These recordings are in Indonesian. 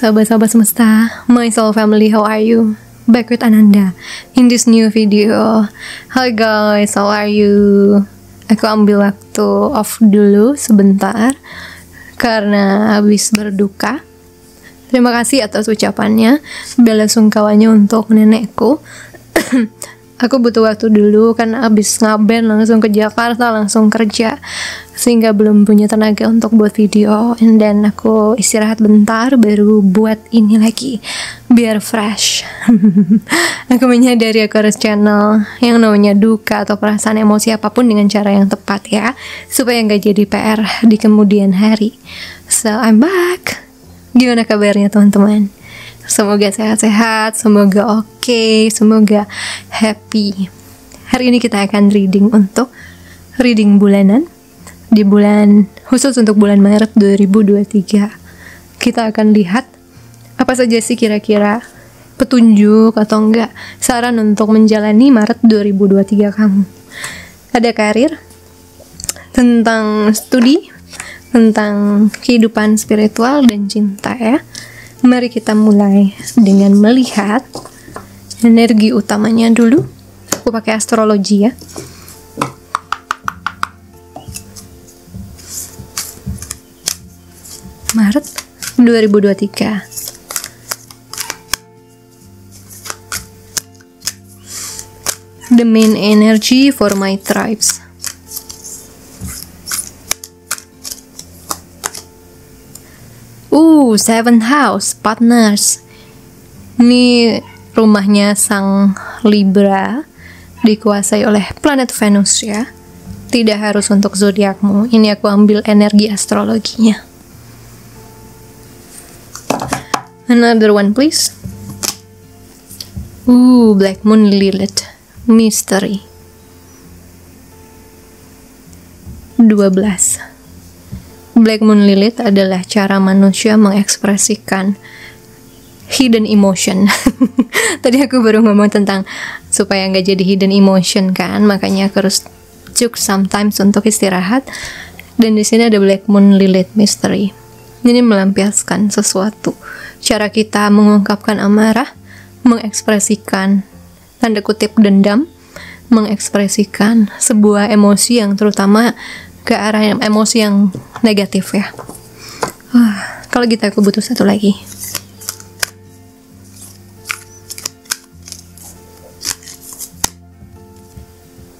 sahabat-sahabat semesta, my soul family, how are you? Back with Ananda in this new video. Hi guys, how are you? Aku ambil waktu off dulu sebentar karena habis berduka. Terima kasih atas ucapannya, bela sungkawanya untuk nenekku. Aku butuh waktu dulu karena abis ngaben langsung ke Jakarta, langsung kerja, sehingga belum punya tenaga untuk buat video. And then aku istirahat bentar baru buat ini lagi biar fresh. Aku menyadari aku harus channel yang namanya duka atau perasaan emosi apapun dengan cara yang tepat ya, supaya nggak jadi PR di kemudian hari. So I'm back. Gimana kabarnya teman-teman? Semoga sehat-sehat, semoga oke, semoga happy. Hari ini kita akan reading bulanan. Di bulan, khusus untuk bulan Maret 2023. Kita akan lihat apa saja sih kira-kira petunjuk atau enggak saran untuk menjalani Maret 2023 kamu. Ada karir, tentang studi, tentang kehidupan spiritual dan cinta ya. Mari kita mulai dengan melihat energi utamanya dulu. Aku pakai astrologi ya. Maret 2023. The main energy for my tribes. Seventh house, partners. Ini rumahnya sang Libra, dikuasai oleh planet Venus ya. Tidak harus untuk zodiakmu. Ini aku ambil energi astrologinya. Another one please. Black Moon Lilith, mystery. 12. Black Moon Lilith adalah cara manusia mengekspresikan hidden emotion. Tadi aku baru ngomong tentang supaya nggak jadi hidden emotion kan, makanya aku harus took sometimes untuk istirahat. Dan di sini ada Black Moon Lilith mystery. Ini melampiaskan sesuatu. Cara kita mengungkapkan amarah, mengekspresikan tanda kutip dendam, mengekspresikan sebuah emosi yang terutama ke arah emosi yang negatif ya. Kalau gitu aku butuh satu lagi.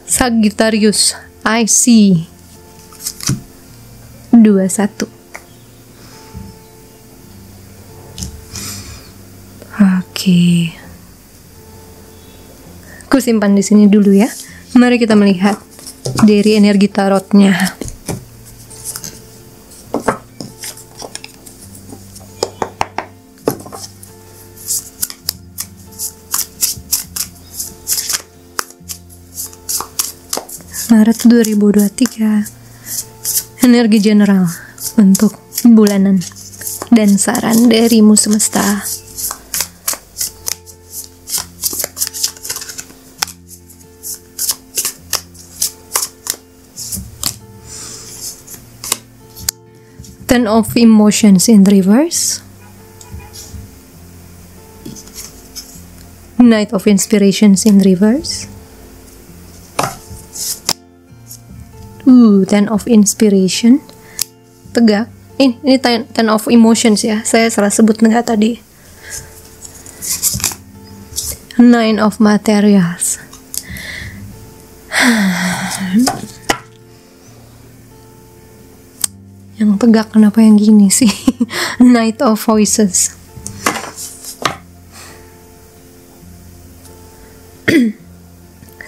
Sagittarius, I see 21. Oke. Aku simpan di sini dulu ya. Mari kita melihat dari energi tarotnya. Maret 2023. Energi general untuk bulanan dan saran darimu semesta. Ten of emotions in reverse. Knight of inspirations in reverse. Ten of inspiration. Tegak. Ini ten of emotions ya. Saya salah sebut enggak tadi. Nine of materials. Yang tegak kenapa yang gini sih? Knight of voices.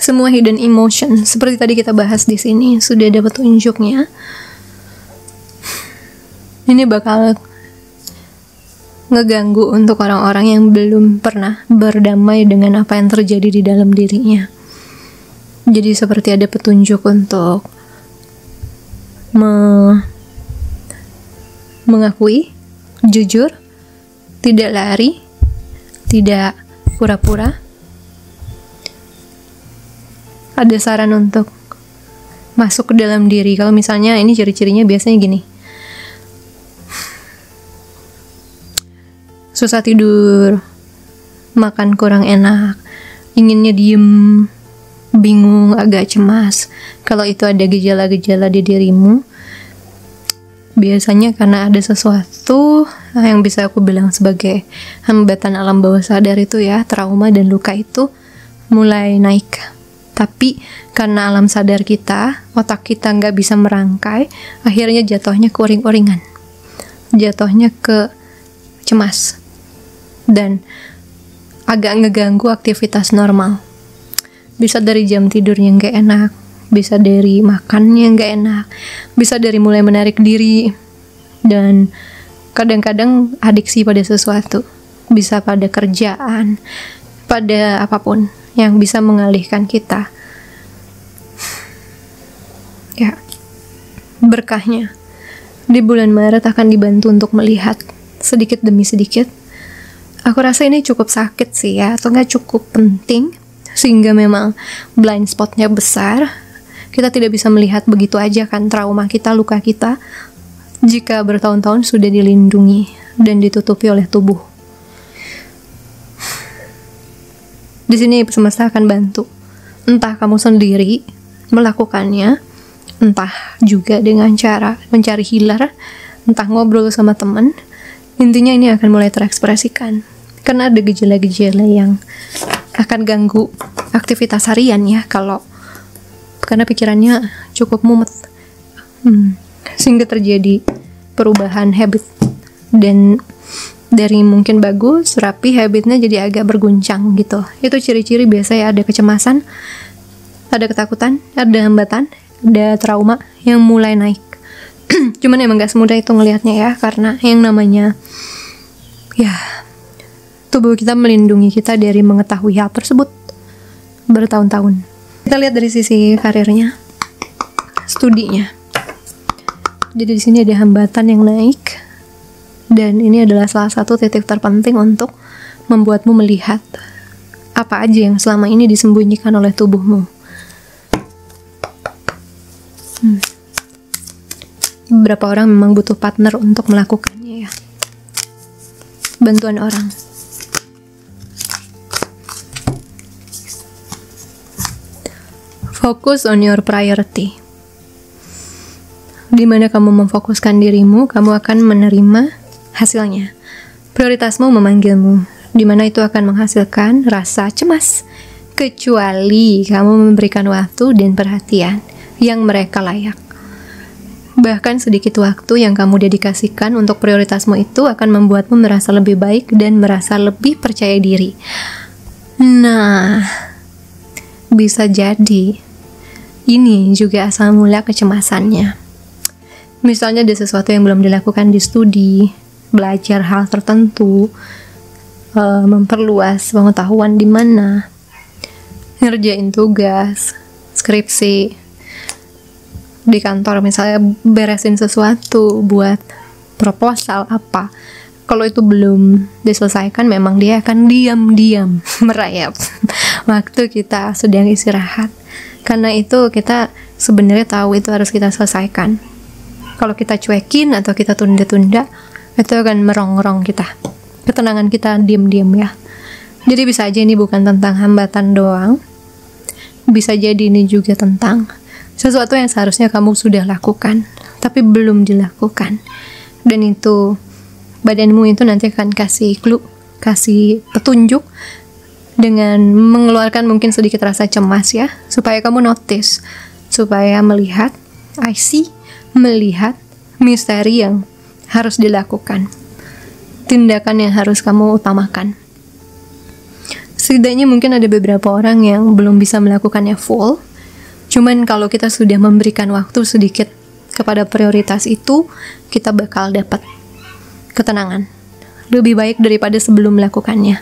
Semua hidden emotion seperti tadi kita bahas di sini sudah ada petunjuknya. Ini bakal ngeganggu untuk orang-orang yang belum pernah berdamai dengan apa yang terjadi di dalam dirinya. Jadi seperti ada petunjuk untuk mengakui, jujur, tidak lari, tidak pura-pura. Ada saran untuk masuk ke dalam diri. Kalau misalnya ini ciri-cirinya biasanya gini. susah tidur, makan kurang enak, inginnya diem, bingung, agak cemas. Kalau itu ada gejala-gejala di dirimu, biasanya karena ada sesuatu yang bisa aku bilang sebagai hambatan alam bawah sadar itu ya, trauma dan luka itu mulai naik. Tapi karena alam sadar kita, otak kita nggak bisa merangkai, akhirnya jatuhnya ke uring-uringan, jatuhnya ke cemas, dan agak ngeganggu aktivitas normal. Bisa dari jam tidurnya nggak enak, bisa dari makannya nggak enak, bisa dari mulai menarik diri, dan kadang-kadang adiksi pada sesuatu, bisa pada kerjaan, pada apapun yang bisa mengalihkan kita. Ya, berkahnya di bulan Maret akan dibantu untuk melihat sedikit demi sedikit. Aku rasa ini cukup sakit sih ya, atau nggak cukup penting, sehingga memang blind spotnya besar. Kita tidak bisa melihat begitu aja kan trauma kita, luka kita, jika bertahun-tahun sudah dilindungi dan ditutupi oleh tubuh. Di sini semesta akan bantu. Entah kamu sendiri melakukannya, entah juga dengan cara mencari healer, entah ngobrol sama teman. Intinya ini akan mulai terekspresikan. Karena ada gejala-gejala yang akan ganggu aktivitas harian ya, karena pikirannya cukup mumet. Sehingga terjadi perubahan habit, dan dari mungkin bagus, rapi, habitnya jadi agak berguncang gitu. Itu ciri-ciri biasa ya, ada kecemasan, ada ketakutan, ada hambatan, ada trauma yang mulai naik. Cuman emang gak semudah itu ngelihatnya ya, karena yang namanya ya tubuh kita melindungi kita dari mengetahui hal tersebut bertahun-tahun. Kita lihat dari sisi karirnya, studinya. Jadi di sini ada hambatan yang naik. Dan ini adalah salah satu titik terpenting untuk membuatmu melihat apa aja yang selama ini disembunyikan oleh tubuhmu. Beberapa orang memang butuh partner untuk melakukannya ya. Bantuan orang. Focus on your priority. Di mana kamu memfokuskan dirimu, kamu akan menerima hasilnya. Prioritasmu memanggilmu, di mana itu akan menghasilkan rasa cemas, kecuali kamu memberikan waktu dan perhatian yang mereka layak. Bahkan sedikit waktu yang kamu dedikasikan untuk prioritasmu itu akan membuatmu merasa lebih baik dan merasa lebih percaya diri. Nah, bisa jadi ini juga asal mula kecemasannya. Misalnya ada sesuatu yang belum dilakukan di studi, belajar hal tertentu, memperluas pengetahuan di mana, ngerjain tugas, skripsi, di kantor misalnya beresin sesuatu buat proposal apa. Kalau itu belum diselesaikan, memang dia akan diam-diam merayap waktu kita sedang istirahat. Karena itu kita sebenarnya tahu itu harus kita selesaikan. Kalau kita cuekin atau kita tunda-tunda, itu akan merongrong kita, ketenangan kita diam-diam ya. Jadi bisa aja ini bukan tentang hambatan doang, bisa jadi ini juga tentang sesuatu yang seharusnya kamu sudah lakukan tapi belum dilakukan, dan itu badanmu itu nanti akan kasih clue, kasih petunjuk dengan mengeluarkan mungkin sedikit rasa cemas ya, supaya kamu notice, supaya melihat, I see, melihat misteri yang harus dilakukan, tindakan yang harus kamu utamakan. Setidaknya mungkin ada beberapa orang yang belum bisa melakukannya full, cuman kalau kita sudah memberikan waktu sedikit kepada prioritas itu, kita bakal dapat ketenangan lebih baik daripada sebelum melakukannya.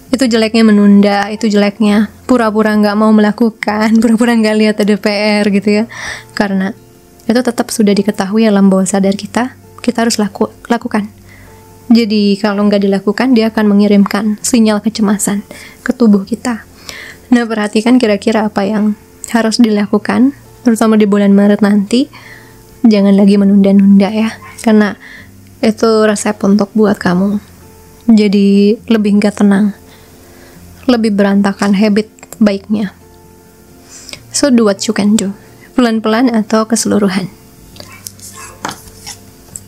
Itu jeleknya menunda, itu jeleknya pura-pura nggak mau melakukan, pura-pura nggak lihat ada PR gitu ya, karena itu tetap sudah diketahui alam bawah sadar kita harus lakukan. Jadi kalau nggak dilakukan, dia akan mengirimkan sinyal kecemasan ke tubuh kita. Nah, perhatikan kira-kira apa yang harus dilakukan, terutama di bulan Maret nanti. Jangan lagi menunda-nunda ya, karena itu resep untuk buat kamu jadi lebih nggak tenang, lebih berantakan habit baiknya. So do what you can do, pelan-pelan atau keseluruhan.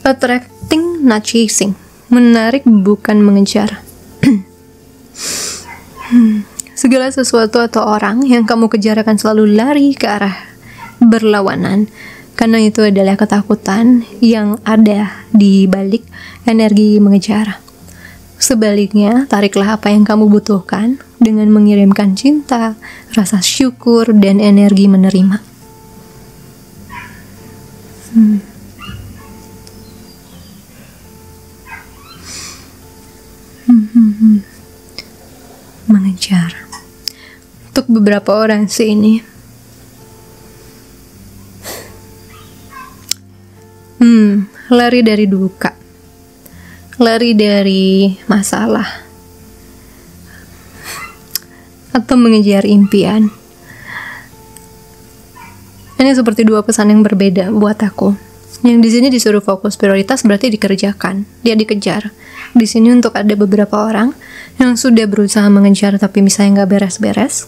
Attracting, not chasing. Menarik bukan mengejar. Segala sesuatu atau orang yang kamu kejar akan selalu lari ke arah berlawanan, karena itu adalah ketakutan yang ada di balik energi mengejar. Sebaliknya, tariklah apa yang kamu butuhkan dengan mengirimkan cinta, rasa syukur, dan energi menerima. Mengejar. Untuk beberapa orang sih ini lari dari duka, lari dari masalah, atau mengejar impian. Ini seperti dua pesan yang berbeda buat aku. Yang di sini disuruh fokus prioritas berarti dikerjakan, dia dikejar. Di sini untuk ada beberapa orang yang sudah berusaha mengejar tapi misalnya nggak beres-beres,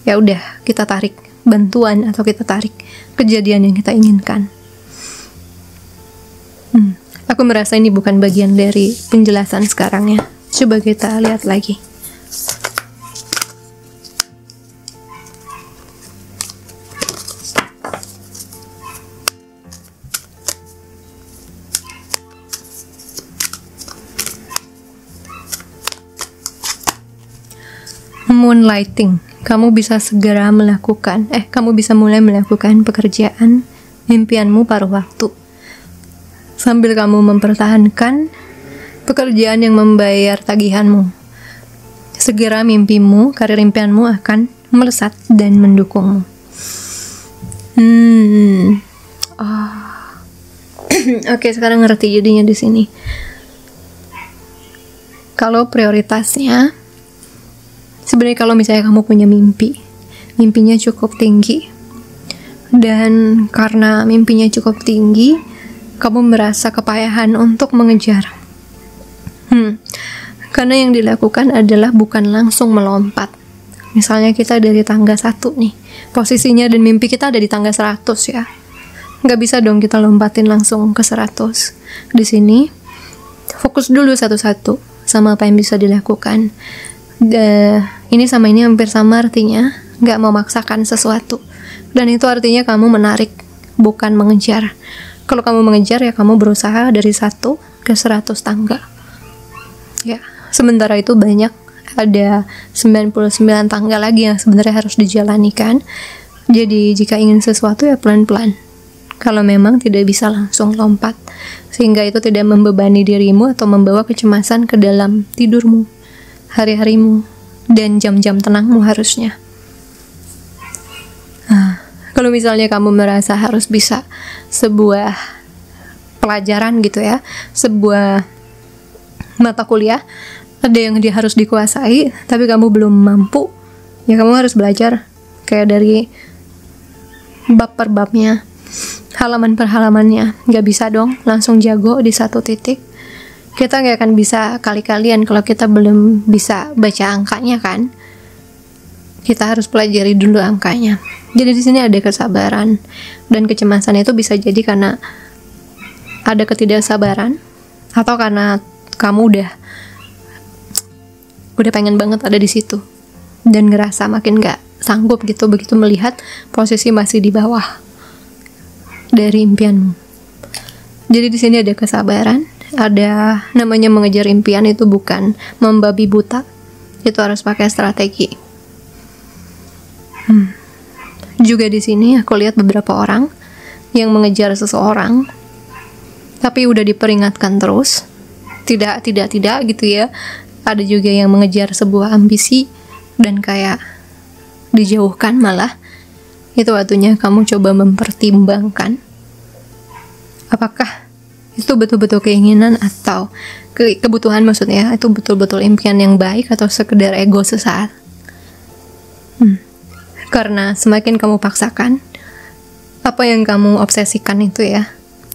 ya udah kita tarik bantuan atau kita tarik kejadian yang kita inginkan. Aku merasa ini bukan bagian dari penjelasan sekarang ya. Coba kita lihat lagi. Moonlighting. Kamu bisa segera melakukan, kamu bisa mulai melakukan pekerjaan impianmu paruh waktu. Sambil kamu mempertahankan pekerjaan yang membayar tagihanmu. Segera mimpimu, karir impianmu akan melesat dan mendukungmu. Oke, sekarang ngerti jadinya di sini. Kalau prioritasnya, sebenarnya kalau misalnya kamu punya mimpinya cukup tinggi, dan karena mimpinya cukup tinggi, kamu merasa kepayahan untuk mengejar. Karena yang dilakukan adalah bukan langsung melompat. Misalnya kita dari tangga 1 nih, posisinya dan mimpi kita ada di tangga 100 ya. Nggak bisa dong kita lompatin langsung ke 100. Di sini, fokus dulu satu-satu sama apa yang bisa dilakukan. Ini sama ini hampir sama artinya, nggak memaksakan sesuatu. Dan itu artinya kamu menarik, bukan mengejar. Kalau kamu mengejar ya kamu berusaha dari 1 ke 100 tangga. Ya, sementara itu banyak, ada 99 tangga lagi yang sebenarnya harus dijalani kan. Jadi jika ingin sesuatu ya pelan-pelan. Kalau memang tidak bisa langsung lompat, sehingga itu tidak membebani dirimu atau membawa kecemasan ke dalam tidurmu, hari-harimu, dan jam-jam tenangmu harusnya. Kalau misalnya kamu merasa harus bisa sebuah pelajaran gitu ya, sebuah mata kuliah, ada yang dia harus dikuasai, tapi kamu belum mampu, ya kamu harus belajar kayak dari bab per babnya, halaman per halamannya. Gak bisa dong langsung jago di satu titik. Kita gak akan bisa kali-kalian kalau kita belum bisa baca angkanya kan. Kita harus pelajari dulu angkanya. Jadi di sini ada kesabaran, dan kecemasan itu bisa jadi karena ada ketidaksabaran atau karena kamu udah pengen banget ada di situ dan ngerasa makin gak sanggup gitu begitu melihat posisi masih di bawah dari impianmu. Jadi di sini ada kesabaran, ada namanya mengejar impian itu bukan membabi buta, itu harus pakai strategi. Juga di sini aku lihat beberapa orang yang mengejar seseorang tapi udah diperingatkan terus, tidak gitu ya. Ada juga yang mengejar sebuah ambisi dan kayak dijauhkan malah. Itu waktunya kamu coba mempertimbangkan apakah itu betul-betul keinginan atau kebutuhan, maksudnya itu betul-betul impian yang baik atau sekedar ego sesaat. Karena semakin kamu paksakan, apa yang kamu obsesikan itu ya,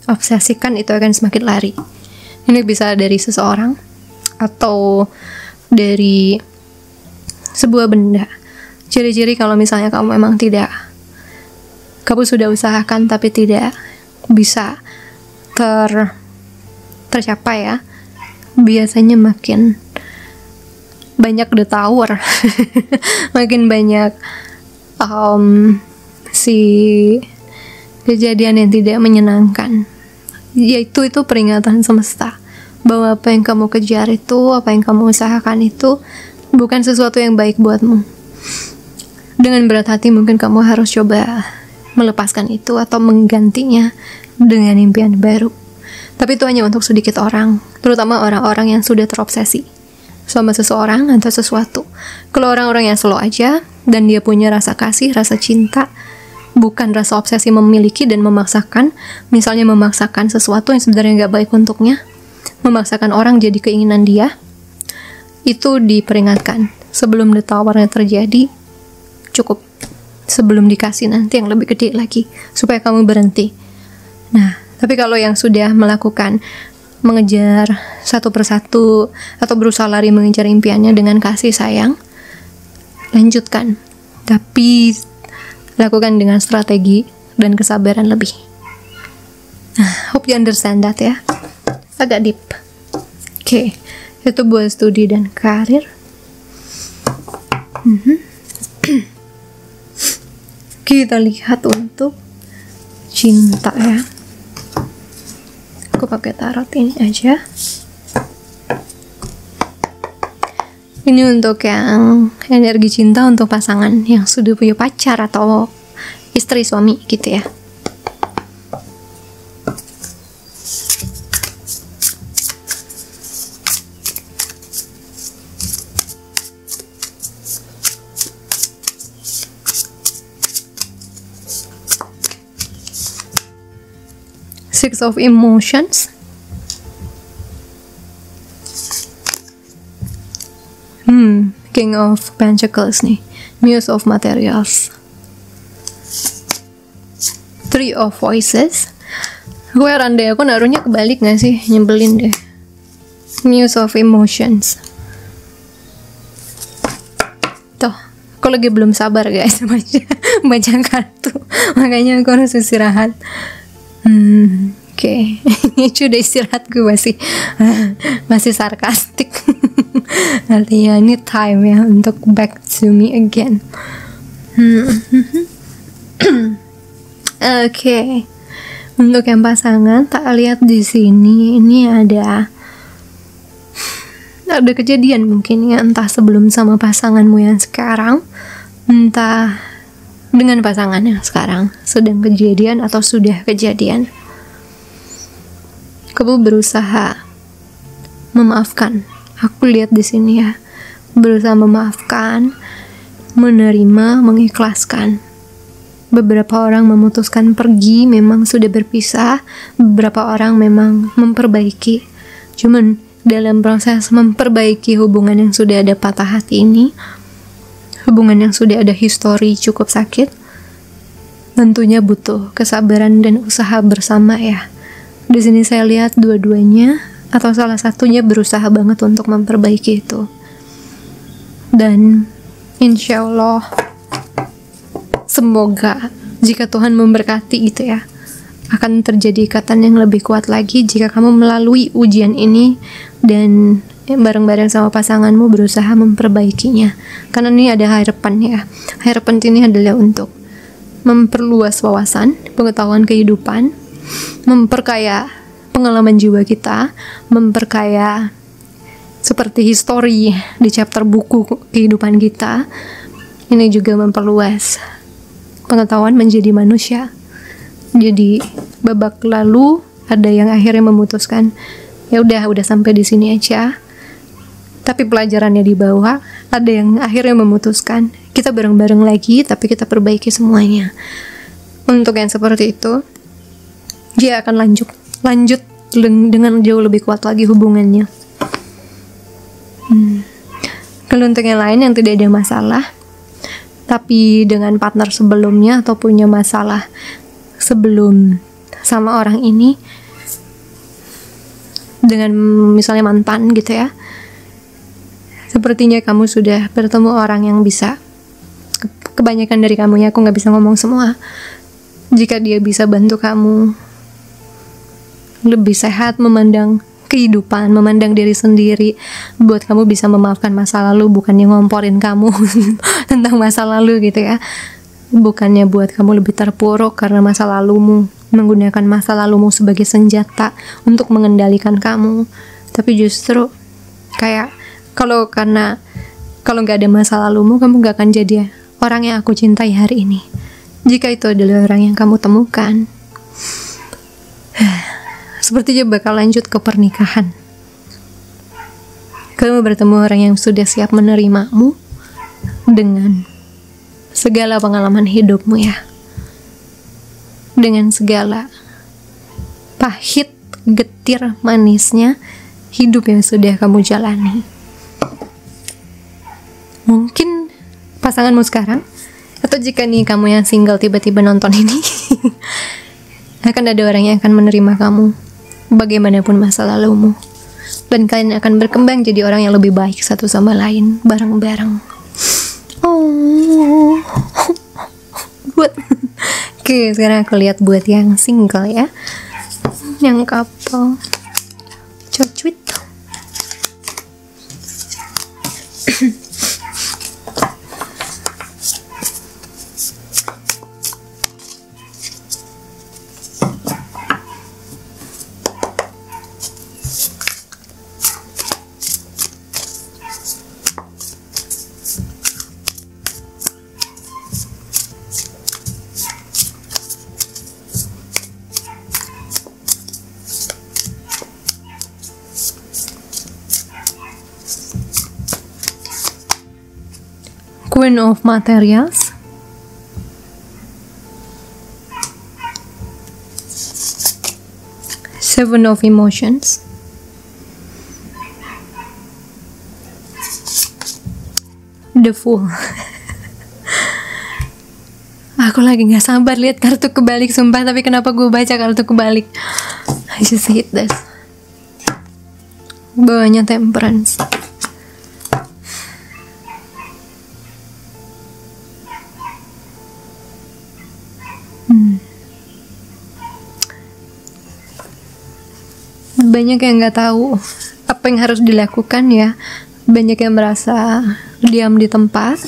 obsesikan itu akan semakin lari. Ini bisa dari seseorang, atau dari sebuah benda. Ciri-ciri kalau misalnya kamu memang kamu sudah usahakan tapi tidak bisa tercapai ya, biasanya makin banyak the tower makin banyak si kejadian yang tidak menyenangkan. Yaitu peringatan semesta bahwa apa yang kamu kejar itu, apa yang kamu usahakan itu bukan sesuatu yang baik buatmu. Dengan berat hati mungkin kamu harus coba melepaskan itu atau menggantinya dengan impian baru. Tapi itu hanya untuk sedikit orang, terutama orang-orang yang sudah terobsesi sama seseorang atau sesuatu. Kalau orang-orang yang slow aja dan dia punya rasa kasih, rasa cinta, bukan rasa obsesi memiliki dan memaksakan, misalnya memaksakan sesuatu yang sebenarnya nggak baik untuknya, memaksakan orang jadi keinginan dia, itu diperingatkan sebelum the tower-nya terjadi, cukup sebelum dikasih nanti yang lebih gede lagi, supaya kamu berhenti. Nah, tapi kalau yang sudah melakukan mengejar satu persatu atau berusaha lari mengejar impiannya dengan kasih sayang, lanjutkan, tapi lakukan dengan strategi dan kesabaran lebih. Nah, hope you understand that ya. Agak deep. Oke, itu buat studi dan karir. Kita lihat untuk cinta ya. Aku pakai tarot ini aja. Ini untuk yang energi cinta untuk pasangan yang sudah punya pacar atau istri suami gitu ya. Six of Emotions. King of Pentacles nih, Muse of Materials, Three of Voices. Gue heran deh, aku naruhnya kebalik gak sih? Nyebelin deh. Muse of Emotions. Tuh, aku lagi belum sabar guys baca kartu, makanya aku harus istirahat. Oke. Ini sudah istirahat gue masih sarkastik. Artinya ini time ya untuk back to me again. Oke. Untuk yang pasangan, tak lihat di sini ini ada kejadian mungkin ya, entah sebelum sama pasanganmu yang sekarang, entah dengan pasangan yang sekarang sedang kejadian atau sudah kejadian. Kamu berusaha memaafkan. Aku lihat di sini ya, berusaha memaafkan, menerima, mengikhlaskan. Beberapa orang memutuskan pergi, memang sudah berpisah. Beberapa orang memang memperbaiki. Cuman dalam proses memperbaiki hubungan yang sudah ada patah hati ini, hubungan yang sudah ada histori cukup sakit, tentunya butuh kesabaran dan usaha bersama ya. Di sini saya lihat dua-duanya atau salah satunya berusaha banget untuk memperbaiki itu. Dan insya Allah semoga jika Tuhan memberkati itu ya, akan terjadi ikatan yang lebih kuat lagi jika kamu melalui ujian ini dan bareng-bareng sama pasanganmu berusaha memperbaikinya. Karena ini ada harapan ya. Harapan ini adalah untuk memperluas wawasan, pengetahuan kehidupan, memperkaya pengalaman jiwa kita, memperkaya seperti histori di chapter buku kehidupan kita. Ini juga memperluas pengetahuan menjadi manusia. Jadi babak lalu ada yang akhirnya memutuskan ya udah sampai di sini aja, tapi pelajarannya dibawa. Ada yang akhirnya memutuskan kita bareng-bareng lagi tapi kita perbaiki semuanya. Untuk yang seperti itu, dia akan lanjut dengan jauh lebih kuat lagi hubungannya. Kalau untuk yang lain yang tidak ada masalah tapi dengan partner sebelumnya atau punya masalah sebelum sama orang ini, dengan misalnya mantan gitu ya, Sepertinya kamu sudah bertemu orang yang bisa, kebanyakan dari kamu ya, aku nggak bisa ngomong semua. Jika dia bisa bantu kamu lebih sehat memandang kehidupan, memandang diri sendiri, buat kamu bisa memaafkan masa lalu, bukannya ngomporin kamu tentang masa lalu gitu ya. Bukannya buat kamu lebih terpuruk karena masa lalumu, menggunakan masa lalumu sebagai senjata untuk mengendalikan kamu. Tapi justru kayak kalau nggak ada masa lalumu, kamu nggak akan jadi orang yang aku cintai hari ini. Jika itu adalah orang yang kamu temukan, sepertinya bakal lanjut ke pernikahan. Kamu bertemu orang yang sudah siap menerimamu dengan segala pengalaman hidupmu ya, dengan segala pahit, getir, manisnya hidup yang sudah kamu jalani. Mungkin pasanganmu sekarang, atau jika nih kamu yang single tiba-tiba nonton ini akan ada orang yang akan menerima kamu bagaimanapun masa lalumu, dan kalian akan berkembang jadi orang yang lebih baik satu sama lain bareng-bareng. Oh, buat oke, sekarang aku lihat buat yang single ya, yang couple. Cuit. Queen of Materials, Seven of Emotions, The Fool. Aku lagi gak sabar lihat kartu kebalik, sumpah. Tapi kenapa gue baca kartu kebalik? I just hate this. Bawahnya Temperance. Banyak yang nggak tahu apa yang harus dilakukan ya. Banyak yang merasa diam di tempat.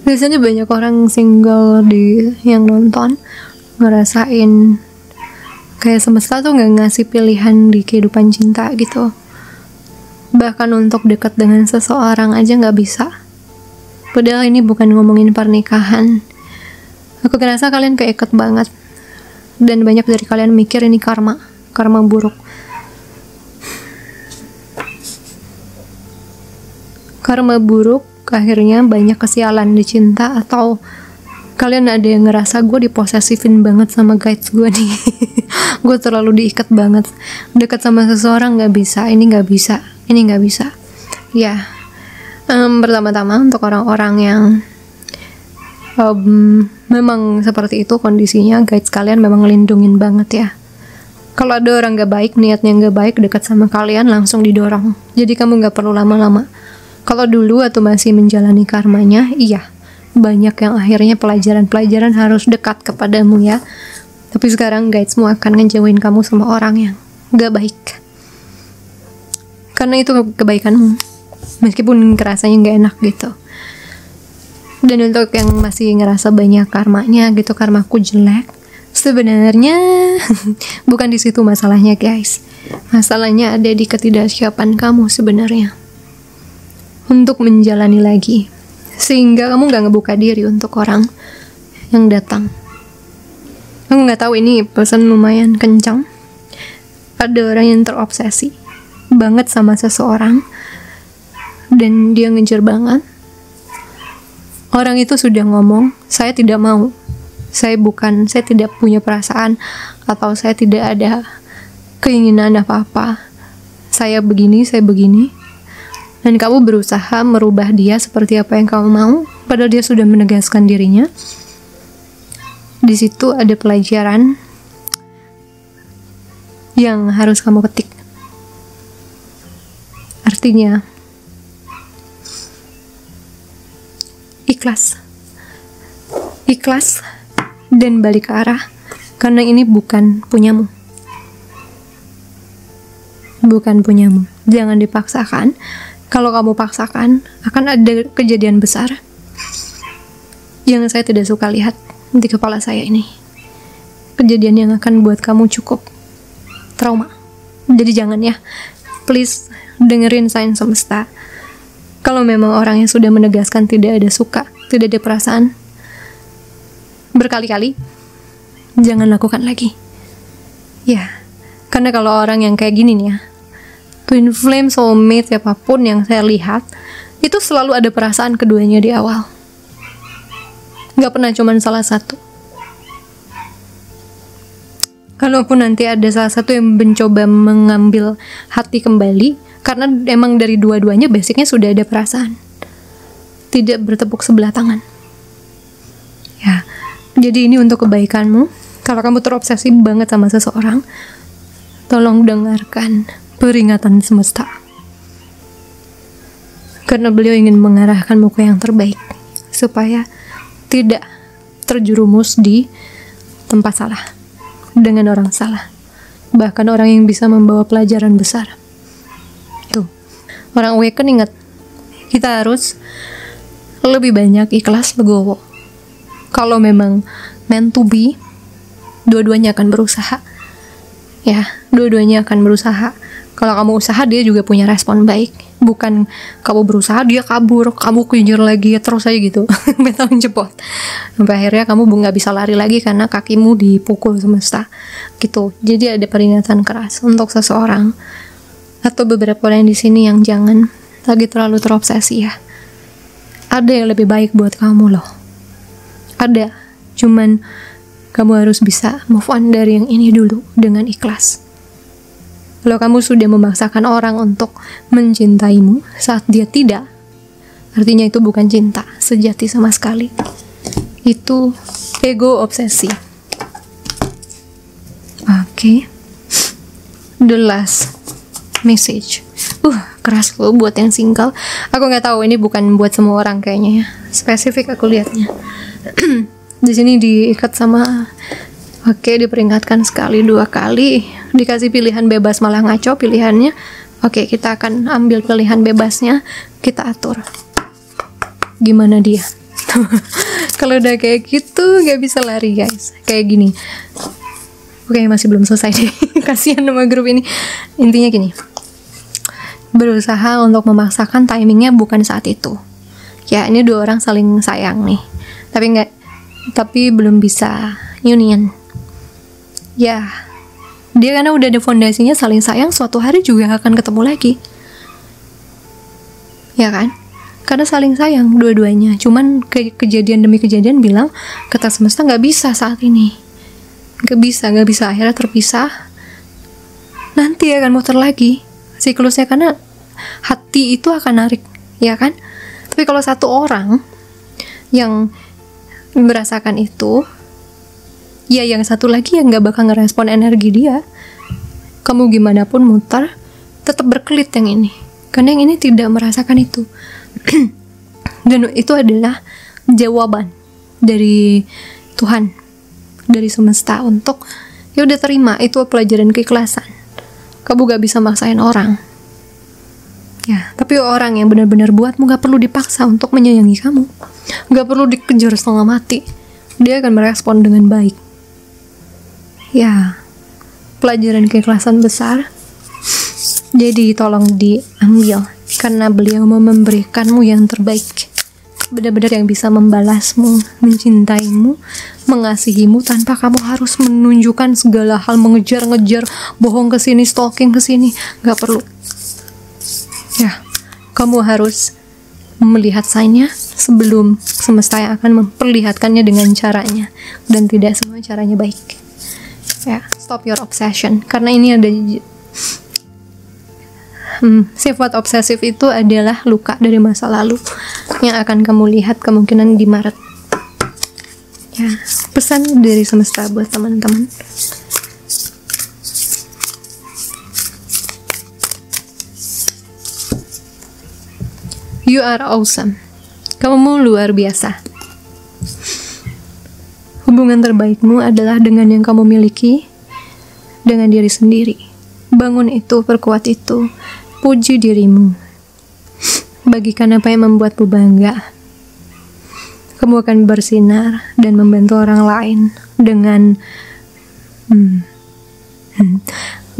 Biasanya banyak orang single yang nonton ngerasain kayak semesta tuh nggak ngasih pilihan di kehidupan cinta gitu. Bahkan untuk dekat dengan seseorang aja nggak bisa. Padahal ini bukan ngomongin pernikahan. Aku ngerasa kalian keikat banget, dan banyak dari kalian mikir ini karma buruk. Karma buruk, akhirnya banyak kesialan di cinta. Atau kalian ada yang ngerasa gue diposesifin banget sama guides gue nih. Gue terlalu diikat banget, dekat sama seseorang nggak bisa, ini nggak bisa, ini nggak bisa ya. Pertama-tama untuk orang-orang yang memang seperti itu kondisinya, guides kalian memang ngelindungin banget ya. Kalau ada orang gak baik, niatnya gak baik dekat sama kalian, langsung didorong. Jadi kamu gak perlu lama-lama. Kalau dulu atau masih menjalani karmanya, iya, banyak yang akhirnya pelajaran-pelajaran harus dekat kepadamu ya. Tapi sekarang guidesmu akan ngejauhin kamu sama orang yang gak baik, karena itu kebaikanmu, meskipun kerasanya gak enak gitu. Dan untuk yang masih ngerasa banyak karmanya gitu, karmaku jelek, sebenarnya bukan di situ masalahnya guys. Masalahnya ada di ketidaksiapan kamu sebenarnya untuk menjalani lagi, sehingga kamu gak ngebuka diri untuk orang yang datang. Aku gak tahu ini pesan lumayan kencang. Ada orang yang terobsesi banget sama seseorang dan dia ngejar banget. Orang itu sudah ngomong, saya tidak mau, saya tidak punya perasaan, atau saya tidak ada keinginan apa-apa, saya begini, dan kamu berusaha merubah dia seperti apa yang kamu mau, padahal dia sudah menegaskan dirinya. Di situ ada pelajaran yang harus kamu petik. Artinya, ikhlas dan balik ke arah, karena ini bukan punyamu. Jangan dipaksakan. Kalau kamu paksakan, akan ada kejadian besar yang saya tidak suka lihat di kepala saya ini. Kejadian yang akan buat kamu cukup trauma. Jadi jangan ya, please dengerin sign semesta. Kalau memang orang yang sudah menegaskan tidak ada suka, tidak ada perasaan berkali-kali, jangan lakukan lagi. Ya, karena kalau orang yang kayak gini nih ya, twin flame, soulmate, siapapun yang saya lihat, itu selalu ada perasaan keduanya di awal. Gak pernah cuman salah satu. Kalaupun nanti ada salah satu yang mencoba mengambil hati kembali, karena emang dari dua-duanya basicnya sudah ada perasaan. Tidak bertepuk sebelah tangan. Ya, jadi ini untuk kebaikanmu. Kalau kamu terobsesi banget sama seseorang, tolong dengarkan peringatan semesta. Karena beliau ingin mengarahkanmu ke yang terbaik, supaya tidak terjerumus di tempat salah, dengan orang salah, bahkan orang yang bisa membawa pelajaran besar. Tuh, orang awaken, ingat, kita harus lebih banyak ikhlas, legowo. Kalau memang meant to be, dua-duanya akan berusaha. Ya, dua-duanya akan berusaha. Kalau kamu usaha, dia juga punya respon baik. Bukan kamu berusaha, dia kabur, kamu kejar lagi, terus aja gitu. Mental menjebot. Sampai akhirnya kamu nggak bisa lari lagi karena kakimu dipukul semesta. Gitu. Jadi ada peringatan keras untuk seseorang atau beberapa orang di sini yang jangan lagi terlalu terobsesi ya. Ada yang lebih baik buat kamu loh. Ada. Cuman kamu harus bisa move on dari yang ini dulu dengan ikhlas. Kalau kamu sudah memaksakan orang untuk mencintaimu saat dia tidak, artinya itu bukan cinta sejati sama sekali. Itu ego obsesi. Oke. The last message. Keras loh buat yang single. Aku nggak tahu, ini bukan buat semua orang kayaknya ya. Spesifik aku lihatnya. Di sini diikat sama, oke, diperingatkan sekali, 2 kali, dikasih pilihan bebas malah ngaco pilihannya. Oke, kita akan ambil pilihan bebasnya, kita atur. Gimana dia? Kalau udah kayak gitu gak bisa lari guys. Kayak gini. Oke, masih belum selesai deh. Kasihan sama grup ini. Intinya gini, berusaha untuk memaksakan timingnya bukan saat itu. Ya, ini 2 orang saling sayang nih, tapi belum bisa union. Ya, dia karena udah ada fondasinya saling sayang, suatu hari juga akan ketemu lagi. Ya kan? Karena saling sayang dua-duanya. Cuman kejadian demi kejadian bilang, kata semesta nggak bisa saat ini. Nggak bisa. Akhirnya terpisah. Nanti akan muter lagi siklusnya, karena hati itu akan narik. Ya kan? Tapi kalau satu orang yang merasakan itu, ya yang satu lagi yang gak bakal ngerespon energi dia. Kamu gimana pun muter, tetap berkelit yang ini, karena yang ini tidak merasakan itu. Dan itu adalah jawaban dari Tuhan, dari semesta untuk, ya udah terima, itu pelajaran keikhlasan. Kamu gak bisa maksain orang. Ya, tapi orang yang benar-benar buatmu gak perlu dipaksa untuk menyayangi kamu. Gak perlu dikejar setengah mati. Dia akan merespon dengan baik. Ya, pelajaran keikhlasan besar. Jadi tolong diambil, karena beliau mau memberikanmu yang terbaik. Benar-benar yang bisa membalasmu, mencintaimu, mengasihimu tanpa kamu harus menunjukkan segala hal, mengejar-ngejar, bohong kesini, stalking kesini. Gak perlu. Ya, kamu harus melihat sign-nya sebelum semesta yang akan memperlihatkannya dengan caranya, dan tidak semua caranya baik. Ya, stop your obsession, karena ini ada sifat obsesif itu adalah luka dari masa lalu yang akan kamu lihat kemungkinan di Maret. Ya, pesan dari semesta buat teman-teman. You are awesome. Kamu luar biasa. Hubungan terbaikmu adalah dengan yang kamu miliki, dengan diri sendiri. Bangun itu, perkuat itu. Puji dirimu. Bagikan apa yang membuatmu bangga. Kamu akan bersinar dan membantu orang lain dengan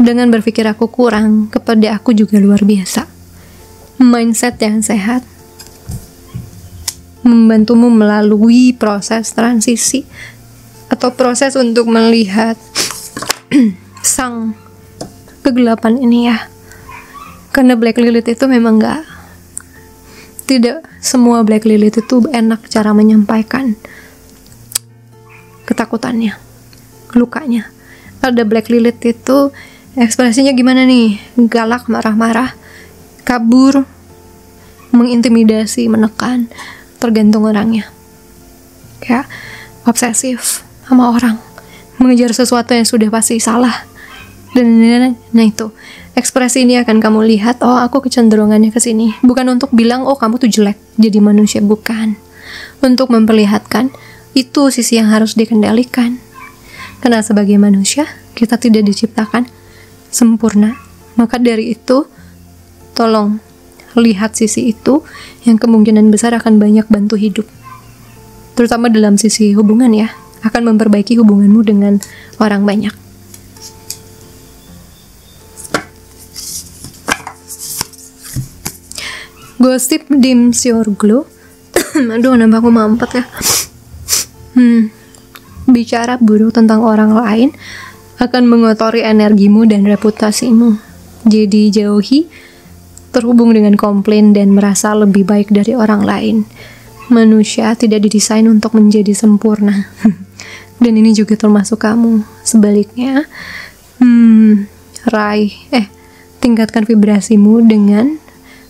dengan berpikir aku kurang, kepada aku juga luar biasa. Mindset yang sehat membantumu melalui proses transisi atau proses untuk melihat sang kegelapan ini ya. Karena Black Lilith itu memang tidak semua Black Lilith itu enak cara menyampaikan ketakutannya, lukanya. Ada Black Lilith itu ekspresinya gimana nih? Galak, marah-marah, kabur, mengintimidasi, menekan, tergantung orangnya. Kayak obsesif sama orang, mengejar sesuatu yang sudah pasti salah. Nah itu, ekspresi ini akan kamu lihat, oh aku kecenderungannya ke sini. Bukan untuk bilang, oh kamu tuh jelek jadi manusia, bukan. Untuk memperlihatkan, itu sisi yang harus dikendalikan. Karena sebagai manusia, kita tidak diciptakan sempurna. Maka dari itu, tolong lihat sisi itu yang kemungkinan besar akan banyak bantu hidup. Terutama dalam sisi hubungan ya, akan memperbaiki hubunganmu dengan orang banyak. Gossip dims your glow. Aduh, nambah aku mampet ya. Bicara buruk tentang orang lain akan mengotori energimu dan reputasimu. Jadi jauhi terhubung dengan komplain dan merasa lebih baik dari orang lain. Manusia tidak didesain untuk menjadi sempurna. Dan ini juga termasuk kamu. Sebaliknya, tingkatkan vibrasimu dengan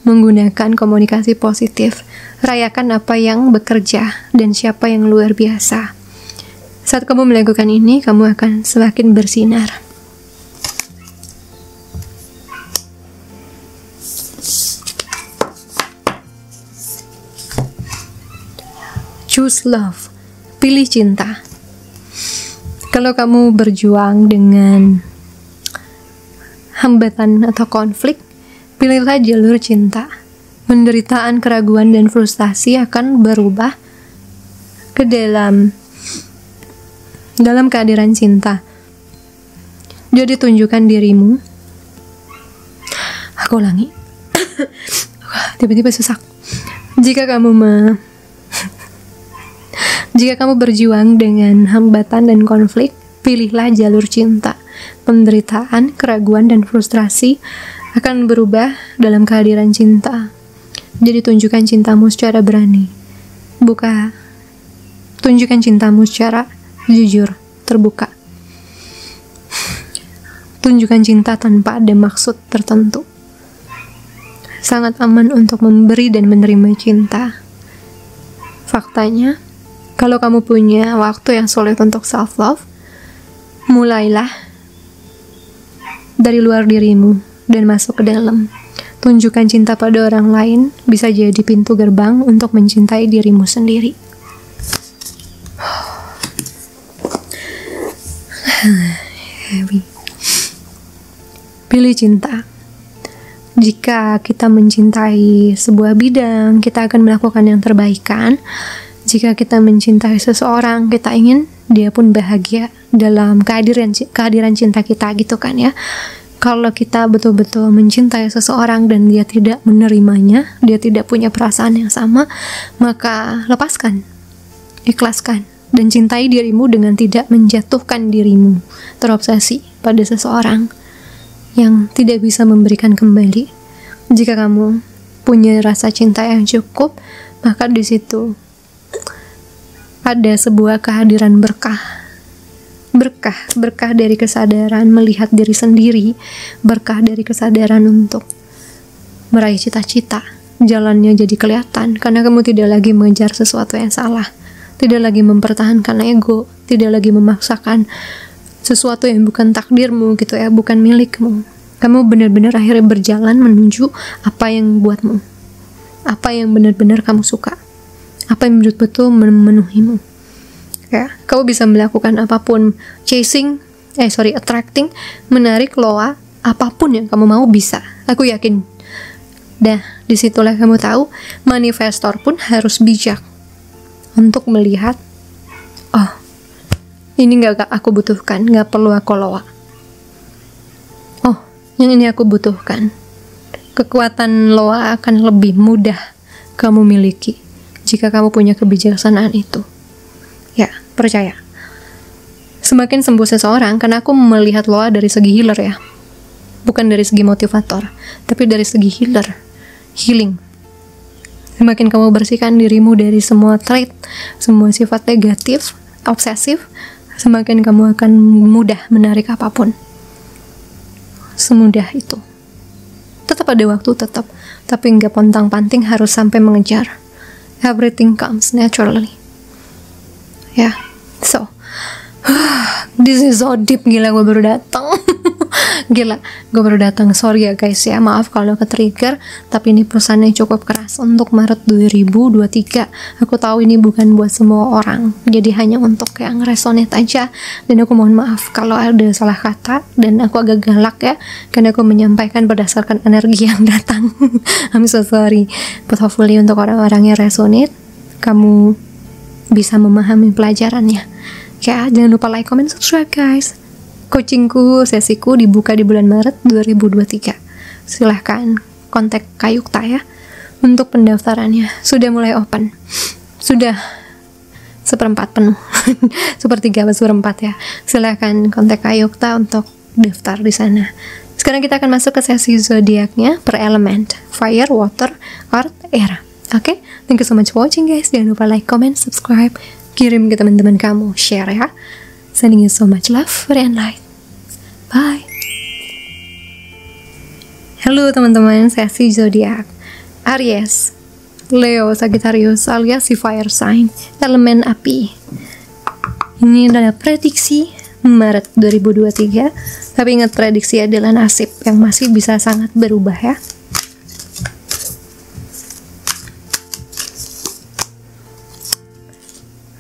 menggunakan komunikasi positif. Rayakan apa yang bekerja dan siapa yang luar biasa. Saat kamu melakukan ini, kamu akan semakin bersinar. Choose love. Pilih cinta. Kalau kamu berjuang dengan hambatan atau konflik, pilihlah jalur cinta. Penderitaan, keraguan, dan frustasi akan berubah ke dalam kehadiran cinta. Jadi tunjukkan dirimu. Aku ulangi. Tiba-tiba sesak. Jika kamu berjuang dengan hambatan dan konflik, pilihlah jalur cinta. Penderitaan, keraguan, dan frustrasi akan berubah dalam kehadiran cinta. Jadi tunjukkan cintamu secara berani. Tunjukkan cintamu secara jujur, terbuka. Tunjukkan cinta tanpa ada maksud tertentu. Sangat aman untuk memberi dan menerima cinta. Faktanya, kalau kamu punya waktu yang sulit untuk self-love, mulailah dari luar dirimu dan masuk ke dalam. Tunjukkan cinta pada orang lain bisa jadi pintu gerbang untuk mencintai dirimu sendiri. Pilih cinta. Jika kita mencintai sebuah bidang, kita akan melakukan yang terbaik. Jika kita mencintai seseorang, kita ingin dia pun bahagia dalam kehadiran cinta kita, gitu kan ya. Kalau kita betul-betul mencintai seseorang dan dia tidak menerimanya, dia tidak punya perasaan yang sama, maka lepaskan, ikhlaskan, dan cintai dirimu dengan tidak menjatuhkan dirimu terobsesi pada seseorang yang tidak bisa memberikan kembali. Jika kamu punya rasa cinta yang cukup, maka di situ ada sebuah kehadiran berkah dari kesadaran melihat diri sendiri, berkah dari kesadaran untuk meraih cita-cita. Jalannya jadi kelihatan karena kamu tidak lagi mengejar sesuatu yang salah, tidak lagi mempertahankan ego, tidak lagi memaksakan sesuatu yang bukan takdirmu gitu ya, bukan milikmu. Kamu benar-benar akhirnya berjalan menuju apa yang buatmu. apa yang benar-benar kamu suka, apa yang betul-betul memenuhimu. Ya, kamu bisa melakukan apapun, attracting, menarik Loa, apapun yang kamu mau bisa. Aku yakin. Nah, disitulah kamu tahu, manifestor pun harus bijak untuk melihat, oh, ini nggak aku butuhkan, nggak perlu aku Loa. Oh, yang ini aku butuhkan. Kekuatan Loa akan lebih mudah kamu miliki jika kamu punya kebijaksanaan itu. Ya, percaya. Semakin sembuh seseorang, karena aku melihat Loa dari segi healer ya, bukan dari segi motivator, tapi dari segi healing. Semakin kamu bersihkan dirimu dari semua trait, semua sifat negatif, obsesif, semakin kamu akan mudah menarik apapun. Semudah itu. Tetap ada waktu, tapi nggak pontang-panting harus sampai mengejar. Everything comes naturally. Ya, so this is so deep. Gila, gue baru datang. Sorry ya guys ya, maaf kalau ke-trigger, tapi ini pesannya cukup keras untuk Maret 2023. Aku tahu ini bukan buat semua orang, jadi hanya untuk yang resonate aja. Dan aku mohon maaf kalau ada salah kata dan aku agak galak ya, karena aku menyampaikan berdasarkan energi yang datang. I'm so sorry, but hopefully untuk orang-orang yang resonate, kamu bisa memahami pelajarannya. Ya, jangan lupa like, comment, subscribe guys. Coachingku, sesiku dibuka di bulan Maret 2023. Silahkan kontak Kak Yukta ya. Untuk pendaftarannya sudah mulai open. Sudah seperempat penuh. Sepertiga atau seperempat ya. Silahkan kontak Kak Yukta untuk daftar di sana. Sekarang kita akan masuk ke sesi zodiaknya per element. Fire, water, earth, air. Oke? Thank you so much for watching guys. Jangan lupa like, comment, subscribe. Kirim ke teman-teman kamu, share ya. Sending you so much love and light. Bye. Halo teman-teman, sesi zodiak Aries, Leo, Sagittarius alias si fire sign, elemen api. Ini adalah prediksi Maret 2023. Tapi ingat, prediksi adalah nasib yang masih bisa sangat berubah ya.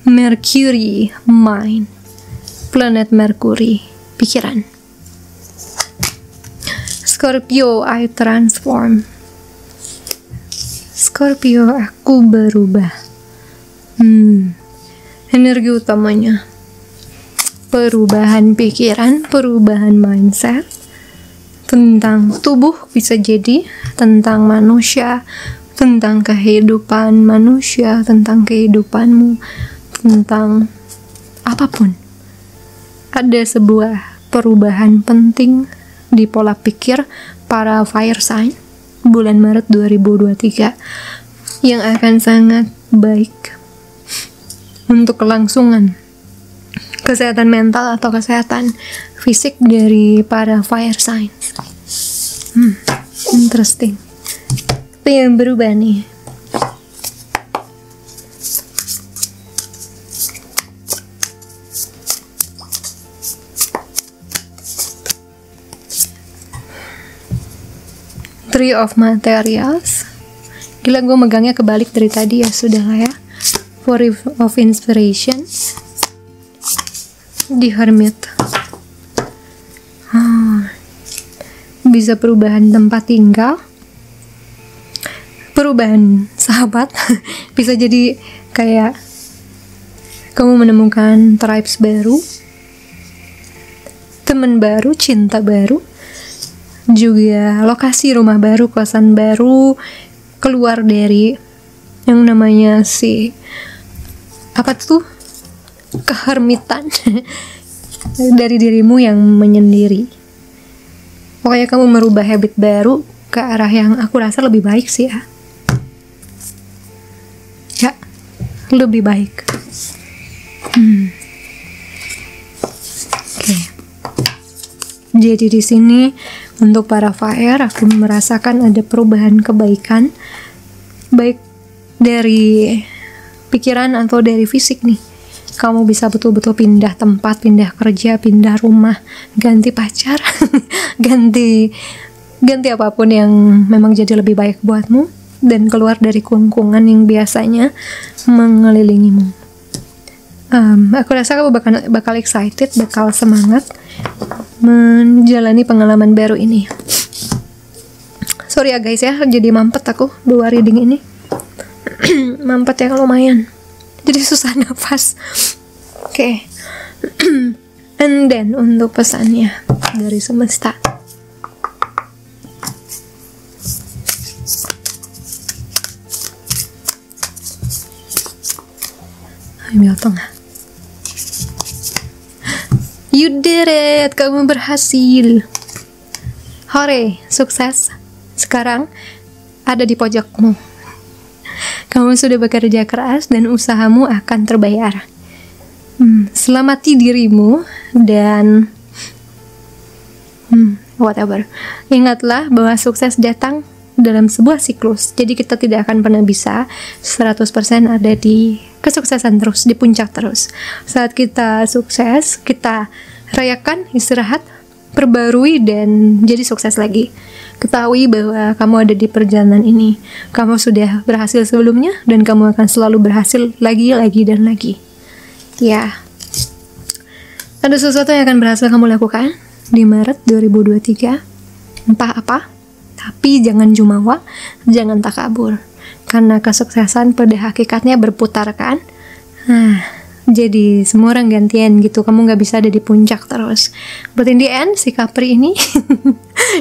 Mercury, mind. Planet Mercury, pikiran. Scorpio, I transform. Scorpio, aku berubah. Energi utamanya perubahan pikiran, perubahan mindset, tentang tubuh, bisa jadi tentang manusia, tentang kehidupan manusia, tentang kehidupanmu, tentang apapun. Ada sebuah perubahan penting di pola pikir para fire sign bulan Maret 2023 yang akan sangat baik untuk kelangsungan kesehatan mental atau kesehatan fisik dari para fire signs. Interesting. Itu yang berubah nih. Three of Materials. Gila, gue megangnya kebalik dari tadi ya. Sudah lah ya. Four of Inspiration. The Hermit. Bisa perubahan tempat tinggal, perubahan sahabat. Bisa jadi kayak kamu menemukan tribes baru, teman baru, cinta baru, juga lokasi rumah baru, kosan baru, keluar dari yang namanya kehermitan dari dirimu yang menyendiri. Pokoknya kamu merubah habit baru ke arah yang aku rasa lebih baik sih ya. Ya, lebih baik. Oke. Jadi di sini untuk para fire, aku merasakan ada perubahan kebaikan, baik dari pikiran atau dari fisik nih. Kamu bisa betul-betul pindah tempat, pindah kerja, pindah rumah, ganti pacar, ganti apapun yang memang jadi lebih baik buatmu. dan keluar dari kungkungan yang biasanya mengelilingimu. Aku rasa kamu bakal excited, bakal semangat menjalani pengalaman baru ini. Sorry ya guys ya, jadi mampet aku 2 reading ini. Mampet yang lumayan, jadi susah nafas. Oke. And then untuk pesannya dari semesta. Ambil tengah. You did it, kamu berhasil. Hore, sukses. Sekarang ada di pojokmu. Kamu sudah bekerja keras dan usahamu akan terbayar. Selamati dirimu dan whatever. Ingatlah bahwa sukses datang dalam sebuah siklus. Jadi kita tidak akan pernah bisa 100% ada di kesuksesan terus, di puncak terus. Saat kita sukses, kita rayakan, istirahat, perbarui, dan jadi sukses lagi. Ketahui bahwa kamu ada di perjalanan ini. Kamu sudah berhasil sebelumnya dan kamu akan selalu berhasil lagi, dan lagi. Ya, ada sesuatu yang akan berhasil kamu lakukan di Maret 2023. Entah apa, tapi jangan jumawa, jangan takabur. Karena kesuksesan pada hakikatnya berputar kan. Jadi semua orang gantian gitu. Kamu gak bisa ada di puncak terus. But in the end, si Capri ini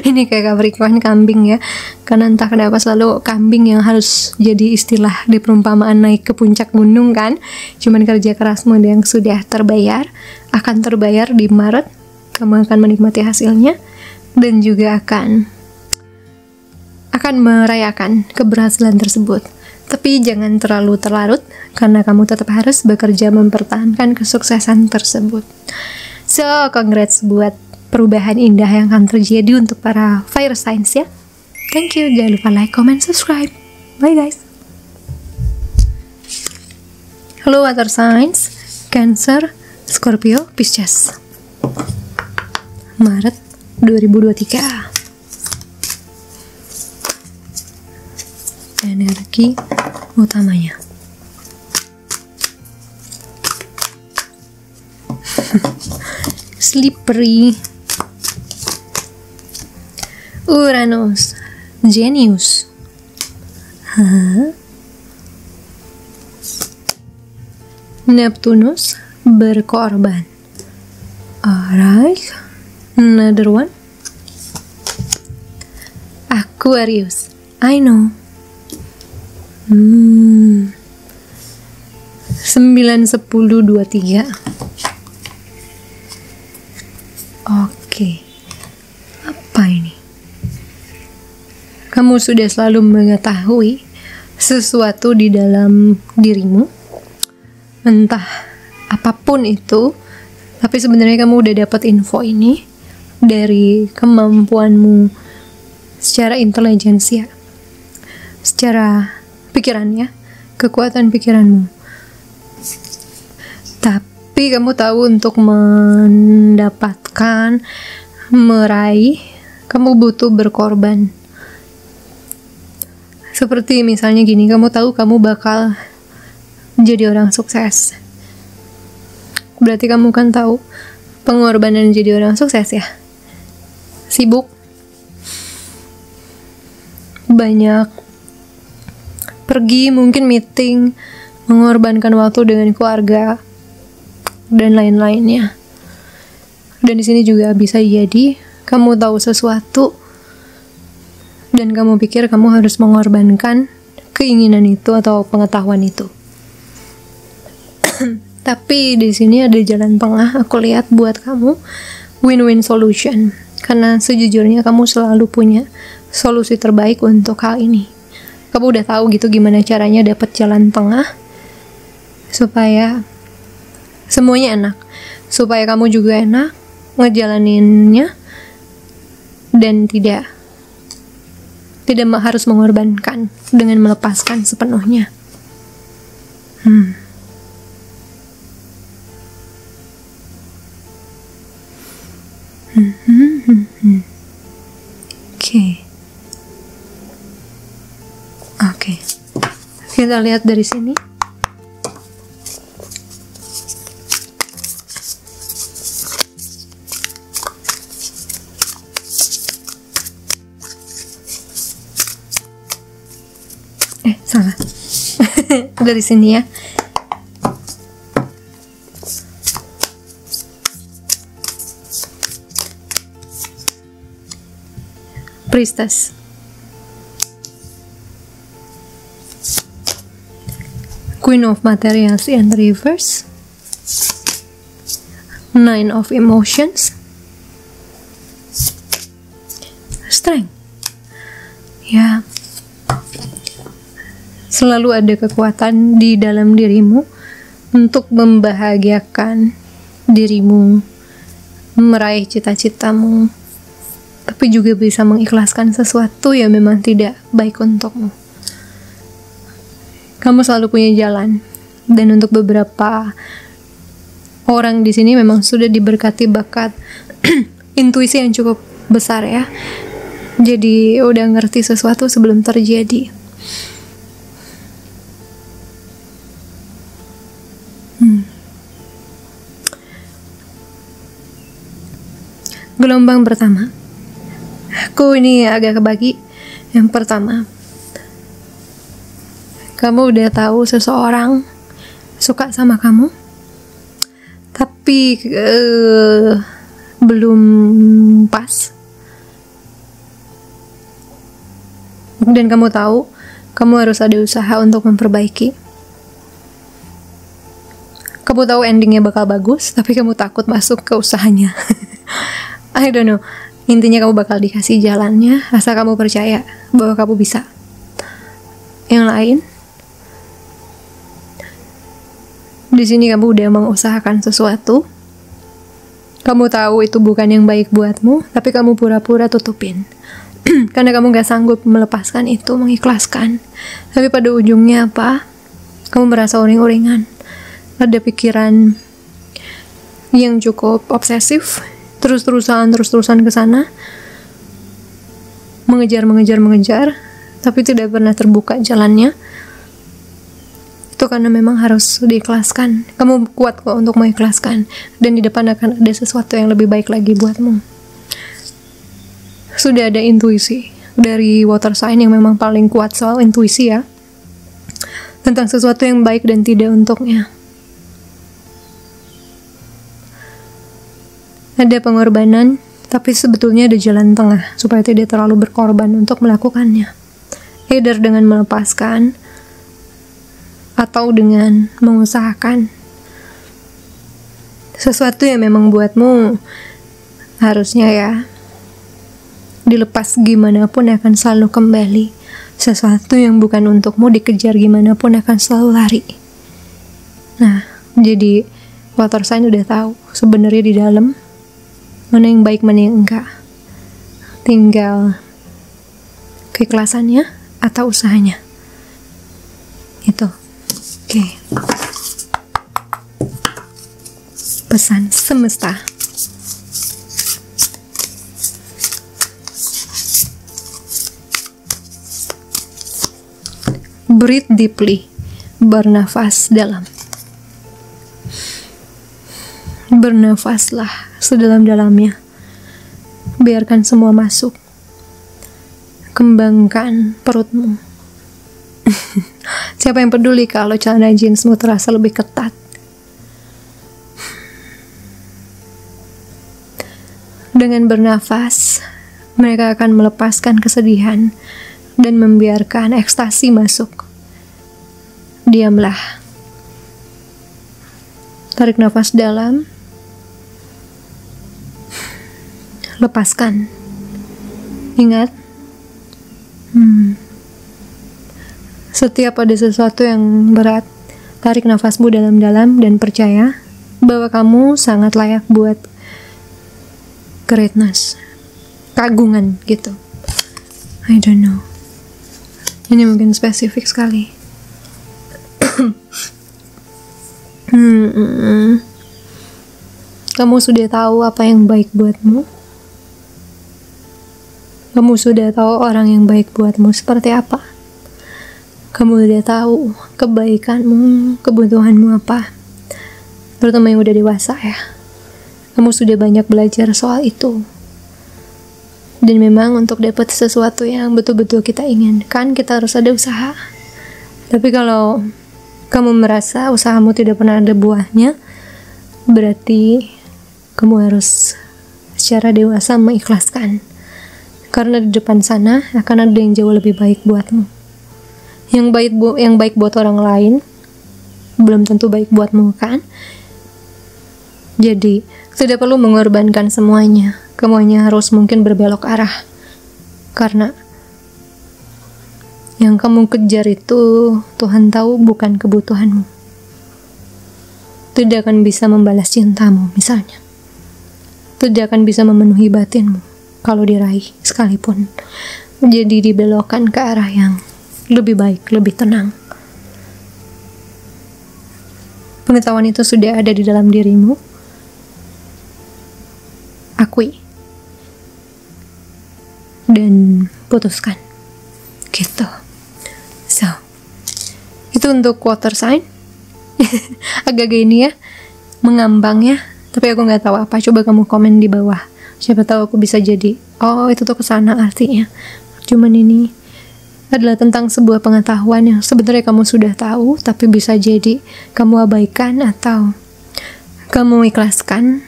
ini kayak Capricorn, kambing ya. Karena entah kenapa selalu kambing yang harus jadi istilah di perumpamaan naik ke puncak gunung kan. Cuman kerja kerasmu yang sudah terbayar, akan terbayar di Maret. Kamu akan menikmati hasilnya dan juga akan merayakan keberhasilan tersebut. Tapi jangan terlalu terlarut, karena kamu tetap harus bekerja mempertahankan kesuksesan tersebut. So, congrats buat perubahan indah yang akan terjadi untuk para fire signs ya. Thank you, jangan lupa like, comment, subscribe. Bye guys. Halo water signs, Cancer, Scorpio, Pisces. Maret 2023. Energi utamanya. Slippery. Uranus, Genius. Neptunus, berkorban. Alright, another one. Aquarius, I know. 9, 10, 23. Oke. Apa ini? Kamu sudah selalu mengetahui sesuatu di dalam dirimu. Entah apapun itu, tapi sebenarnya kamu udah dapat info ini dari kemampuanmu secara intelijensia, secara pikirannya, kekuatan pikiranmu. Tapi kamu tahu untuk mendapatkan, meraih, kamu butuh berkorban. Seperti misalnya gini, kamu tahu kamu bakal jadi orang sukses. Berarti kamu kan tahu pengorbanan jadi orang sukses ya. Sibuk, banyak pergi, mungkin meeting, mengorbankan waktu dengan keluarga dan lain-lainnya. Dan di sini juga bisa jadi kamu tahu sesuatu dan kamu pikir kamu harus mengorbankan keinginan itu atau pengetahuan itu. Tapi di sini ada jalan tengah aku lihat buat kamu, win-win solution. Karena sejujurnya kamu selalu punya solusi terbaik untuk hal ini. Kamu udah tahu gitu gimana caranya dapat jalan tengah supaya semuanya enak, supaya kamu juga enak ngejalaninnya dan tidak harus mengorbankan dengan melepaskan sepenuhnya. Oke. Kita lihat dari sini. Salah. Dari sini ya. Priestess. Queen of Materials in reverse. Nine of Emotions. Strength. Ya. Selalu ada kekuatan di dalam dirimu untuk membahagiakan dirimu, meraih cita-citamu, tapi juga bisa mengikhlaskan sesuatu yang memang tidak baik untukmu. Kamu selalu punya jalan, dan untuk beberapa orang di sini memang sudah diberkati bakat intuisi yang cukup besar ya. Jadi udah ngerti sesuatu sebelum terjadi. Gelombang pertama, aku ini agak kebagi. Yang pertama, kamu udah tahu seseorang suka sama kamu, tapi belum pas. Dan kamu tahu, kamu harus ada usaha untuk memperbaiki. Kamu tahu endingnya bakal bagus, tapi kamu takut masuk ke usahanya. I don't know. Intinya kamu bakal dikasih jalannya, asal kamu percaya bahwa kamu bisa. Yang lain, di sini kamu udah mengusahakan sesuatu. Kamu tahu itu bukan yang baik buatmu, tapi kamu pura-pura tutupin. Karena kamu gak sanggup melepaskan itu, mengikhlaskan. Tapi pada ujungnya apa? Kamu merasa uring-uringan. Ada pikiran yang cukup obsesif, terus-terusan ke sana, mengejar, tapi tidak pernah terbuka jalannya. Itu karena memang harus diikhlaskan. Kamu kuat kok untuk mengikhlaskan, dan di depan akan ada sesuatu yang lebih baik lagi buatmu. Sudah ada intuisi dari water sign yang memang paling kuat soal intuisi ya, tentang sesuatu yang baik dan tidak untuknya. Ada pengorbanan, tapi sebetulnya ada jalan tengah supaya tidak terlalu berkorban untuk melakukannya. Either dengan melepaskan atau dengan mengusahakan sesuatu yang memang buatmu harusnya ya dilepas, gimana pun akan selalu kembali. Sesuatu yang bukan untukmu dikejar gimana pun akan selalu lari. Nah, jadi water sign udah tahu sebenarnya di dalam mana yang baik, mana yang enggak. Tinggal keikhlasannya atau usahanya. Itu. Oke. Pesan semesta. Breathe deeply. Bernafas dalam. Bernafaslah sedalam-dalamnya. Biarkan semua masuk. Kembangkan perutmu. Siapa yang peduli kalau celana jeansmu terasa lebih ketat? Dengan bernafas, mereka akan melepaskan kesedihan dan membiarkan ekstasi masuk. Diamlah. Tarik nafas dalam. Lepaskan. Ingat, setiap ada sesuatu yang berat, tarik nafasmu dalam-dalam dan percaya bahwa kamu sangat layak buat greatness, keagungan gitu. I don't know. Ini mungkin spesifik sekali. Kamu sudah tahu apa yang baik buatmu. Kamu sudah tahu orang yang baik buatmu seperti apa. Kamu udah tahu kebaikanmu, kebutuhanmu apa. Terutama yang udah dewasa ya. Kamu sudah banyak belajar soal itu. Dan memang untuk dapat sesuatu yang betul-betul kita inginkan, kita harus ada usaha. Tapi kalau kamu merasa usahamu tidak pernah ada buahnya, berarti kamu harus secara dewasa mengikhlaskan. Karena di depan sana akan ada yang jauh lebih baik buatmu. Yang baik buat orang lain belum tentu baik buatmu, kan? Jadi tidak perlu mengorbankan semuanya. Kamu hanya harus mungkin berbelok arah, karena yang kamu kejar itu Tuhan tahu bukan kebutuhanmu. Tidak akan bisa membalas cintamu misalnya. Tidak akan bisa memenuhi batinmu kalau diraih sekalipun. Jadi dibelokkan ke arah yang lebih baik, lebih tenang. Pengetahuan itu sudah ada di dalam dirimu. Akui. Dan putuskan. Gitu. So, itu untuk water sign. Agak-agak ini ya, mengambang ya. Tapi aku nggak tahu apa. Coba kamu komen di bawah. Siapa tahu aku bisa jadi, oh itu tuh kesana artinya. Cuman ini adalah tentang sebuah pengetahuan yang sebenarnya kamu sudah tahu, tapi bisa jadi kamu abaikan atau kamu ikhlaskan,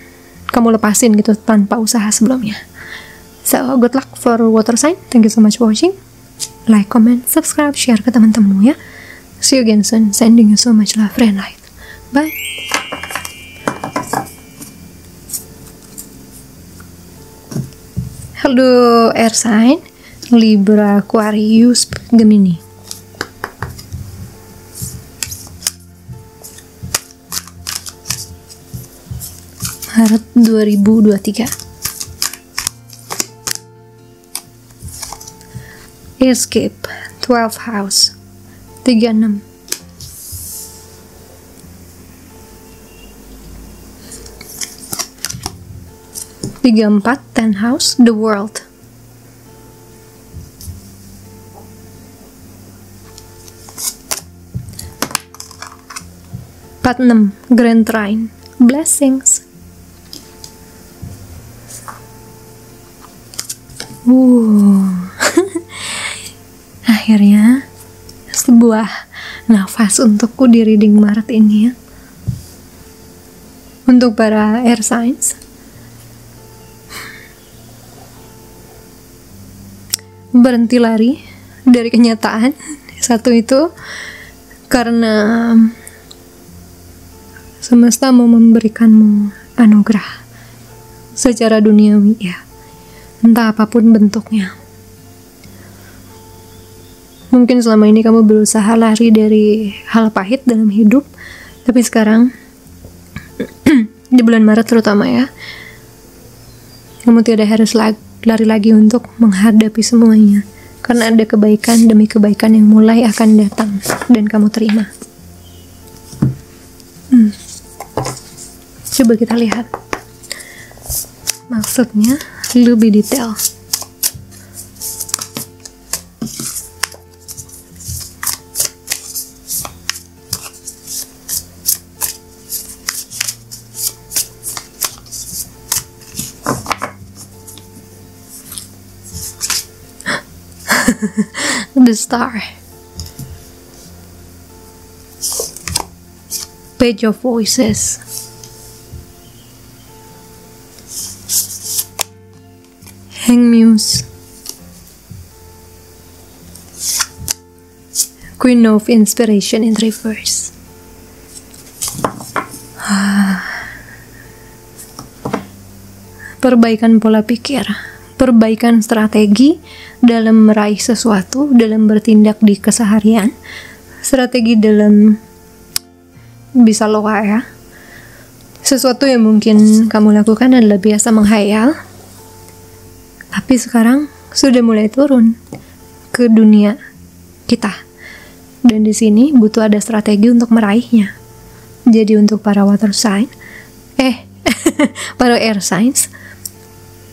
kamu lepasin gitu tanpa usaha sebelumnya. So, good luck for water sign. Thank you so much for watching. Like, comment, subscribe, share ke teman-temanmu ya. See you again soon. Sending you so much love and light. Bye. Halo air sign, Libra, Aquarius, Gemini. Maret 2023. Escape, 12 house, 36. Tiga empat, 10 house, the world. 46, Grand Trine, blessings. Akhirnya sebuah nafas untukku di reading Maret ini ya. Untuk para air signs, berhenti lari dari kenyataan. Satu itu karena semesta mau memberikanmu anugerah secara duniawi ya, entah apapun bentuknya. Mungkin selama ini kamu berusaha lari dari hal pahit dalam hidup, tapi sekarang di bulan Maret terutama ya, kamu tidak harus lari lagi untuk menghadapi semuanya, karena ada kebaikan demi kebaikan yang mulai akan datang dan kamu terima. Coba kita lihat maksudnya lebih detail. The Star, Page of Voices, Hanged Muse, Queen of Inspiration in reverse. Perbaikan pola pikir, perbaikan strategi dalam meraih sesuatu, dalam bertindak di keseharian, strategi dalam bisa loa ya. Sesuatu yang mungkin kamu lakukan adalah biasa menghayal, tapi sekarang sudah mulai turun ke dunia kita. Dan di sini butuh ada strategi untuk meraihnya. Jadi untuk para water sign, para air signs,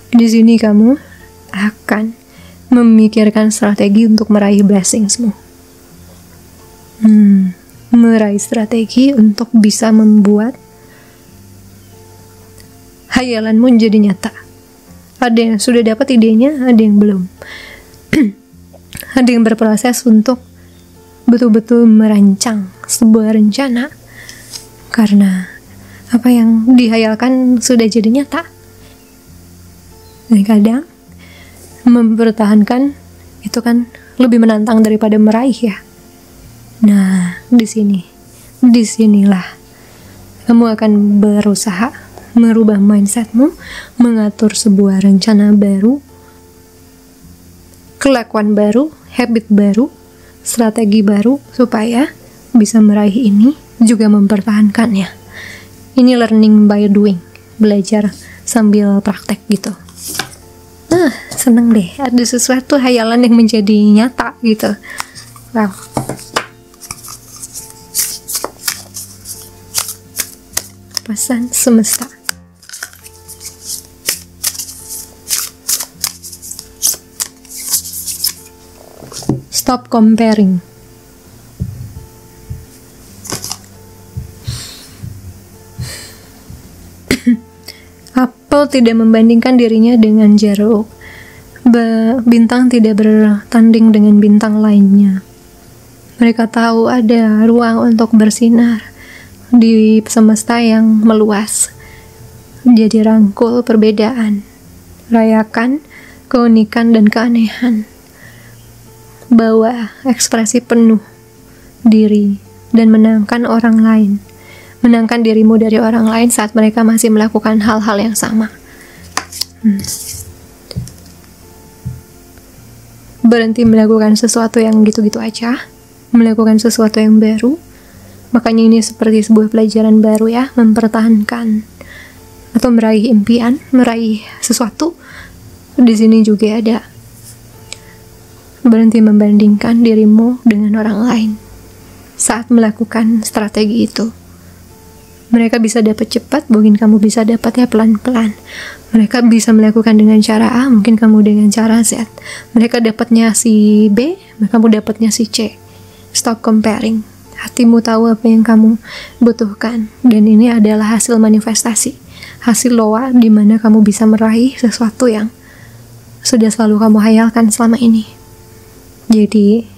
di sini kamu akan memikirkan strategi untuk meraih blessingsmu. meraih strategi untuk bisa membuat hayalanmu menjadi nyata. Ada yang sudah dapat idenya, ada yang belum. Ada yang berproses untuk betul-betul merancang sebuah rencana karena apa yang dihayalkan sudah jadi nyata. Dan kadang mempertahankan itu kan lebih menantang daripada meraih ya. Nah, disinilah kamu akan berusaha merubah mindsetmu, mengatur sebuah rencana baru, kelakuan baru, habit baru, strategi baru, supaya bisa meraih ini, juga mempertahankannya. Ini learning by doing, belajar sambil praktek gitu. Seneng deh, ada sesuatu hayalan yang menjadi nyata gitu. Wow. Pesan semesta. Stop comparing. Apel tidak membandingkan dirinya dengan jeruk. Bintang tidak bertanding dengan bintang lainnya. Mereka tahu ada ruang untuk bersinar di semesta yang meluas. Jadi rangkul perbedaan, rayakan keunikan dan keanehan. Bawa ekspresi penuh diri dan menangkan orang lain. Menangkan dirimu dari orang lain saat mereka masih melakukan hal-hal yang sama. Berhenti melakukan sesuatu yang gitu-gitu aja. Melakukan sesuatu yang baru. Makanya ini seperti sebuah pelajaran baru ya, mempertahankan atau meraih impian, meraih sesuatu. Di sini juga ada berhenti membandingkan dirimu dengan orang lain saat melakukan strategi itu. Mereka bisa dapat cepat, mungkin kamu bisa dapat ya pelan-pelan. Mereka bisa melakukan dengan cara A, mungkin kamu dengan cara Z. Mereka dapatnya si B, kamu dapatnya si C. Stop comparing. Hatimu tahu apa yang kamu butuhkan, dan ini adalah hasil manifestasi, hasil loa di mana kamu bisa meraih sesuatu yang sudah selalu kamu hayalkan selama ini. Jadi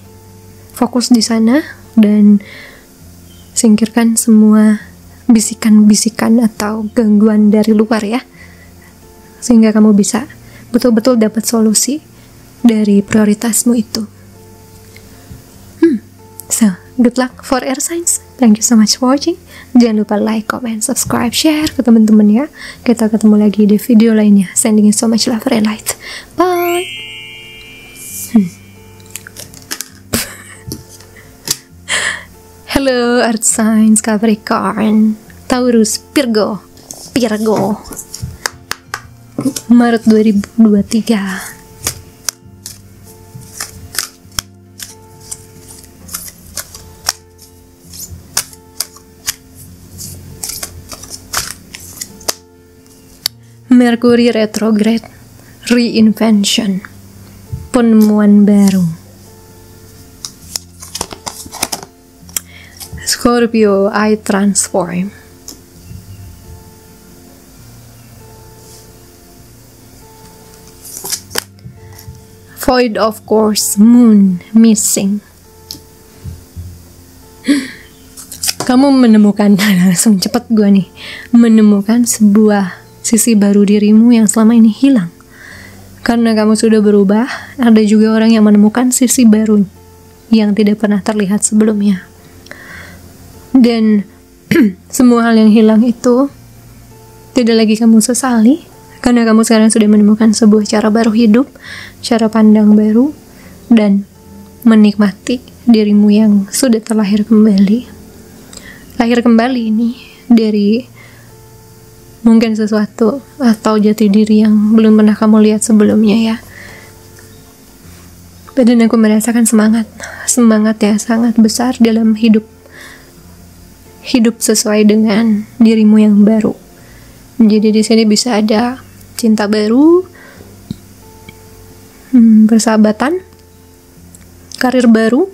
fokus di sana dan singkirkan semua bisikan-bisikan atau gangguan dari luar ya, sehingga kamu bisa betul-betul dapat solusi dari prioritasmu itu. So, good luck for air signs. Thank you so much for watching. Jangan lupa like, comment, subscribe, share ke teman-teman ya. Kita ketemu lagi di video lainnya. Sending you so much love and light. Bye. Hello Earth Signs, Capricorn, Taurus, Virgo, Maret 2023. Mercury retrograde, reinvention, penemuan baru. Scorpio, I transform. Void of course, moon, missing. Kamu menemukan, langsung cepet gue nih, menemukan sebuah sisi baru dirimu yang selama ini hilang. Karena kamu sudah berubah, ada juga orang yang menemukan sisi baru yang tidak pernah terlihat sebelumnya. Dan semua hal yang hilang itu tidak lagi kamu sesali, karena kamu sekarang sudah menemukan sebuah cara baru hidup, cara pandang baru, dan menikmati dirimu yang sudah terlahir kembali. Lahir kembali ini dari mungkin sesuatu atau jati diri yang belum pernah kamu lihat sebelumnya ya. Dan aku merasakan semangat yang sangat besar dalam hidup sesuai dengan dirimu yang baru. Jadi di sini bisa ada cinta baru, persahabatan, karir baru,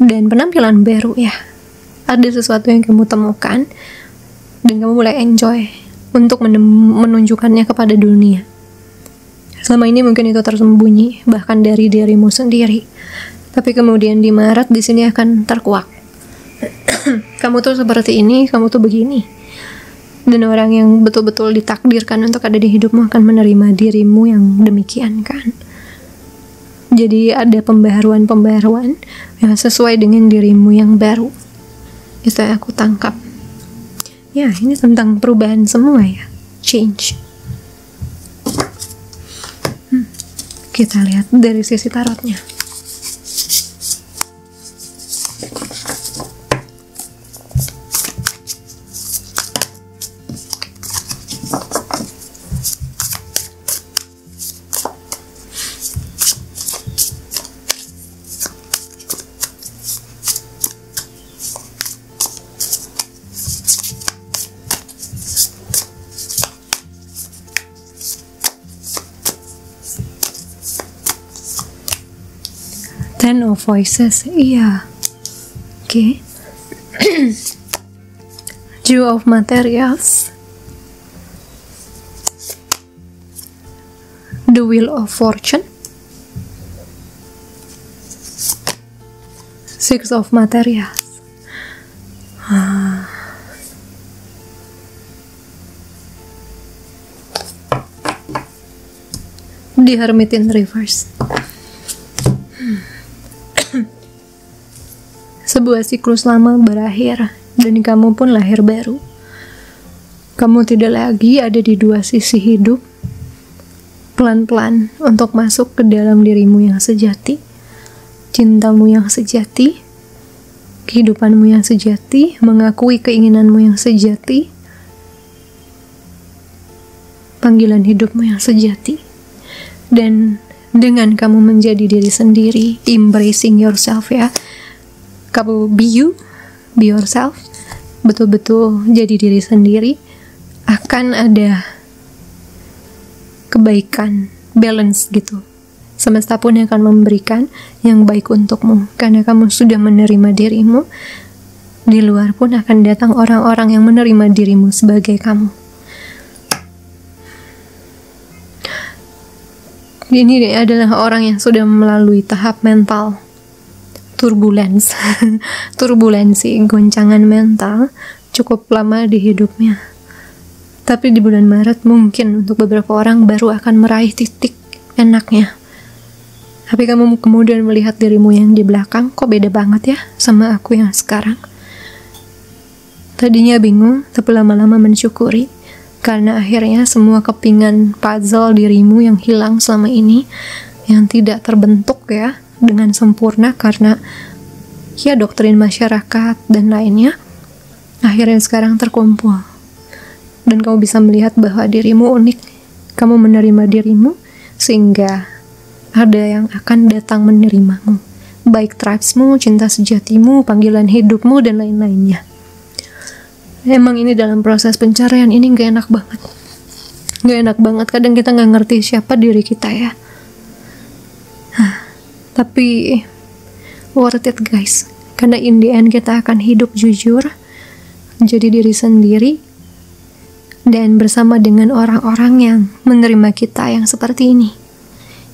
dan penampilan baru ya. Ada sesuatu yang kamu temukan dan kamu mulai enjoy untuk menunjukkannya kepada dunia. Selama ini mungkin itu tersembunyi bahkan dari dirimu sendiri, tapi kemudian di Maret di sini akan terkuak. Kamu tuh seperti ini, kamu tuh begini, dan orang yang betul-betul ditakdirkan untuk ada di hidupmu akan menerima dirimu yang demikian kan. Jadi ada pembaharuan yang sesuai dengan dirimu yang baru. Itu yang aku tangkap. Ya, ini tentang perubahan semua ya, change. Kita lihat dari sisi tarotnya. Ten of Voices, iya. Oke. Two of Materials, The Wheel of Fortune, Six of Materials. The Hermit in Reverse. Sebuah siklus lama berakhir dan kamu pun lahir baru. Kamu tidak lagi ada di dua sisi hidup. Pelan-pelan untuk masuk ke dalam dirimu yang sejati, cintamu yang sejati, kehidupanmu yang sejati, mengakui keinginanmu yang sejati, panggilan hidupmu yang sejati. Dan dengan kamu menjadi diri sendiri, embracing yourself ya, kamu be yourself, betul-betul jadi diri sendiri, akan ada kebaikan, balance gitu. Semesta pun akan memberikan yang baik untukmu, karena kamu sudah menerima dirimu. Di luar pun akan datang orang-orang yang menerima dirimu sebagai kamu. Ini adalah orang yang sudah melalui tahap mental turbulensi, goncangan mental cukup lama di hidupnya. Tapi di bulan Maret mungkin untuk beberapa orang baru akan meraih titik enaknya. Tapi kamu kemudian melihat dirimu yang di belakang, kok beda banget ya sama aku yang sekarang. Tadinya bingung, tapi lama-lama mensyukuri, karena akhirnya semua kepingan puzzle dirimu yang hilang selama ini, yang tidak terbentuk ya dengan sempurna karena ya doktrin masyarakat dan lainnya, akhirnya sekarang terkumpul dan kamu bisa melihat bahwa dirimu unik. Kamu menerima dirimu sehingga ada yang akan datang menerimamu, baik tribesmu, cinta sejatimu, panggilan hidupmu, dan lain-lainnya. Emang ini dalam proses pencarian ini gak enak banget, kadang kita gak ngerti siapa diri kita ya. Tapi worth it guys, karena in the end kita akan hidup jujur, jadi diri sendiri, dan bersama dengan orang-orang yang menerima kita yang seperti ini,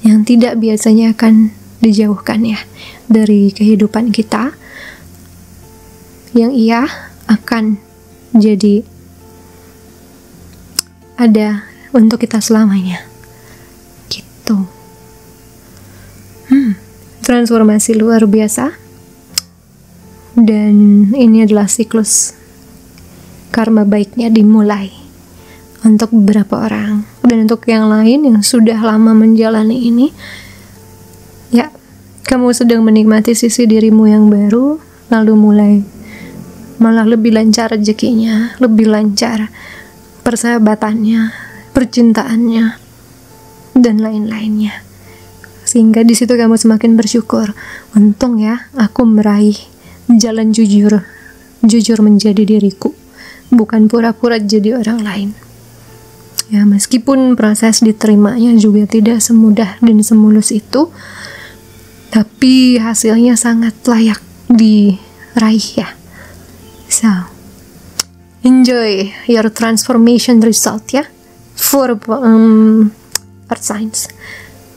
yang tidak biasanya akan dijauhkan ya dari kehidupan kita, yang ia akan jadi ada untuk kita selamanya gitu. Transformasi luar biasa, dan ini adalah siklus karma baiknya dimulai untuk beberapa orang, dan untuk yang lain yang sudah lama menjalani ini ya, kamu sedang menikmati sisi dirimu yang baru, lalu mulai malah lebih lancar rezekinya, lebih lancar persahabatannya, percintaannya, dan lain-lainnya. Sehingga di situ kamu semakin bersyukur. Untung ya, aku meraih jalan jujur menjadi diriku, bukan pura-pura jadi orang lain. Ya, meskipun proses diterimanya juga tidak semudah dan semulus itu, tapi hasilnya sangat layak diraih ya. So enjoy your transformation result ya, for earth signs.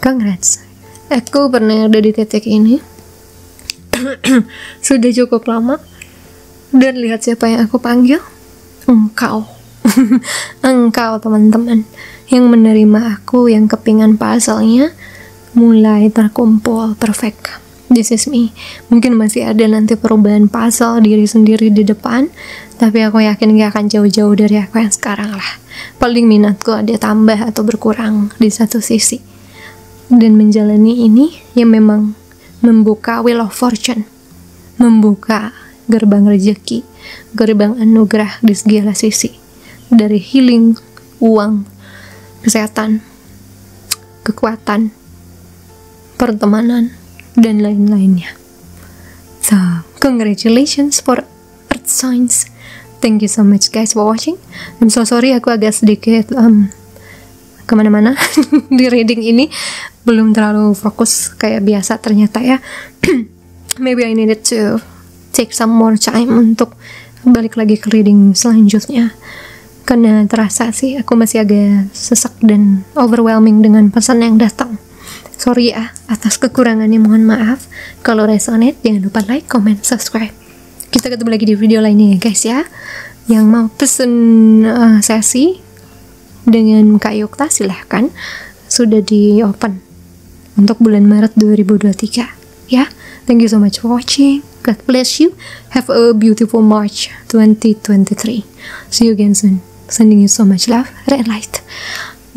Congrats. Aku pernah ada di titik ini sudah cukup lama, dan lihat siapa yang aku panggil. Engkau. Engkau teman-teman yang menerima aku, yang kepingan puzzle-nya mulai terkumpul perfect. This is me. Mungkin masih ada nanti perubahan puzzle diri sendiri di depan, tapi aku yakin gak akan jauh-jauh dari aku yang sekarang lah. Paling minatku ada tambah atau berkurang di satu sisi. Dan menjalani ini yang memang membuka wheel of fortune, membuka gerbang rezeki, gerbang anugerah di segala sisi, dari healing, uang, kesehatan, kekuatan, pertemanan, dan lain-lainnya. So, congratulations for earth signs. Thank you so much guys for watching. I'm so sorry aku agak sedikit kemana-mana di reading ini, belum terlalu fokus kayak biasa ternyata ya. Maybe I needed to take some more time untuk balik lagi ke reading selanjutnya, karena terasa sih aku masih agak sesak dan overwhelming dengan pesan yang datang. Sorry ya atas kekurangannya, mohon maaf. Kalau resonate jangan lupa like, comment, subscribe. Kita ketemu lagi di video lainnya ya guys ya. Yang mau pesen sesi dengan Kak Yukta silahkan, sudah di open untuk bulan Maret 2023 ya. Thank you so much for watching. God bless you. Have a beautiful March 2023. See you again soon. Sending you so much love and light.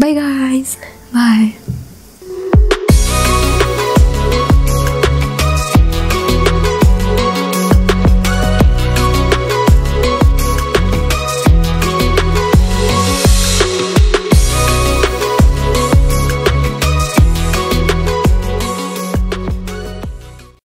Bye guys. Bye.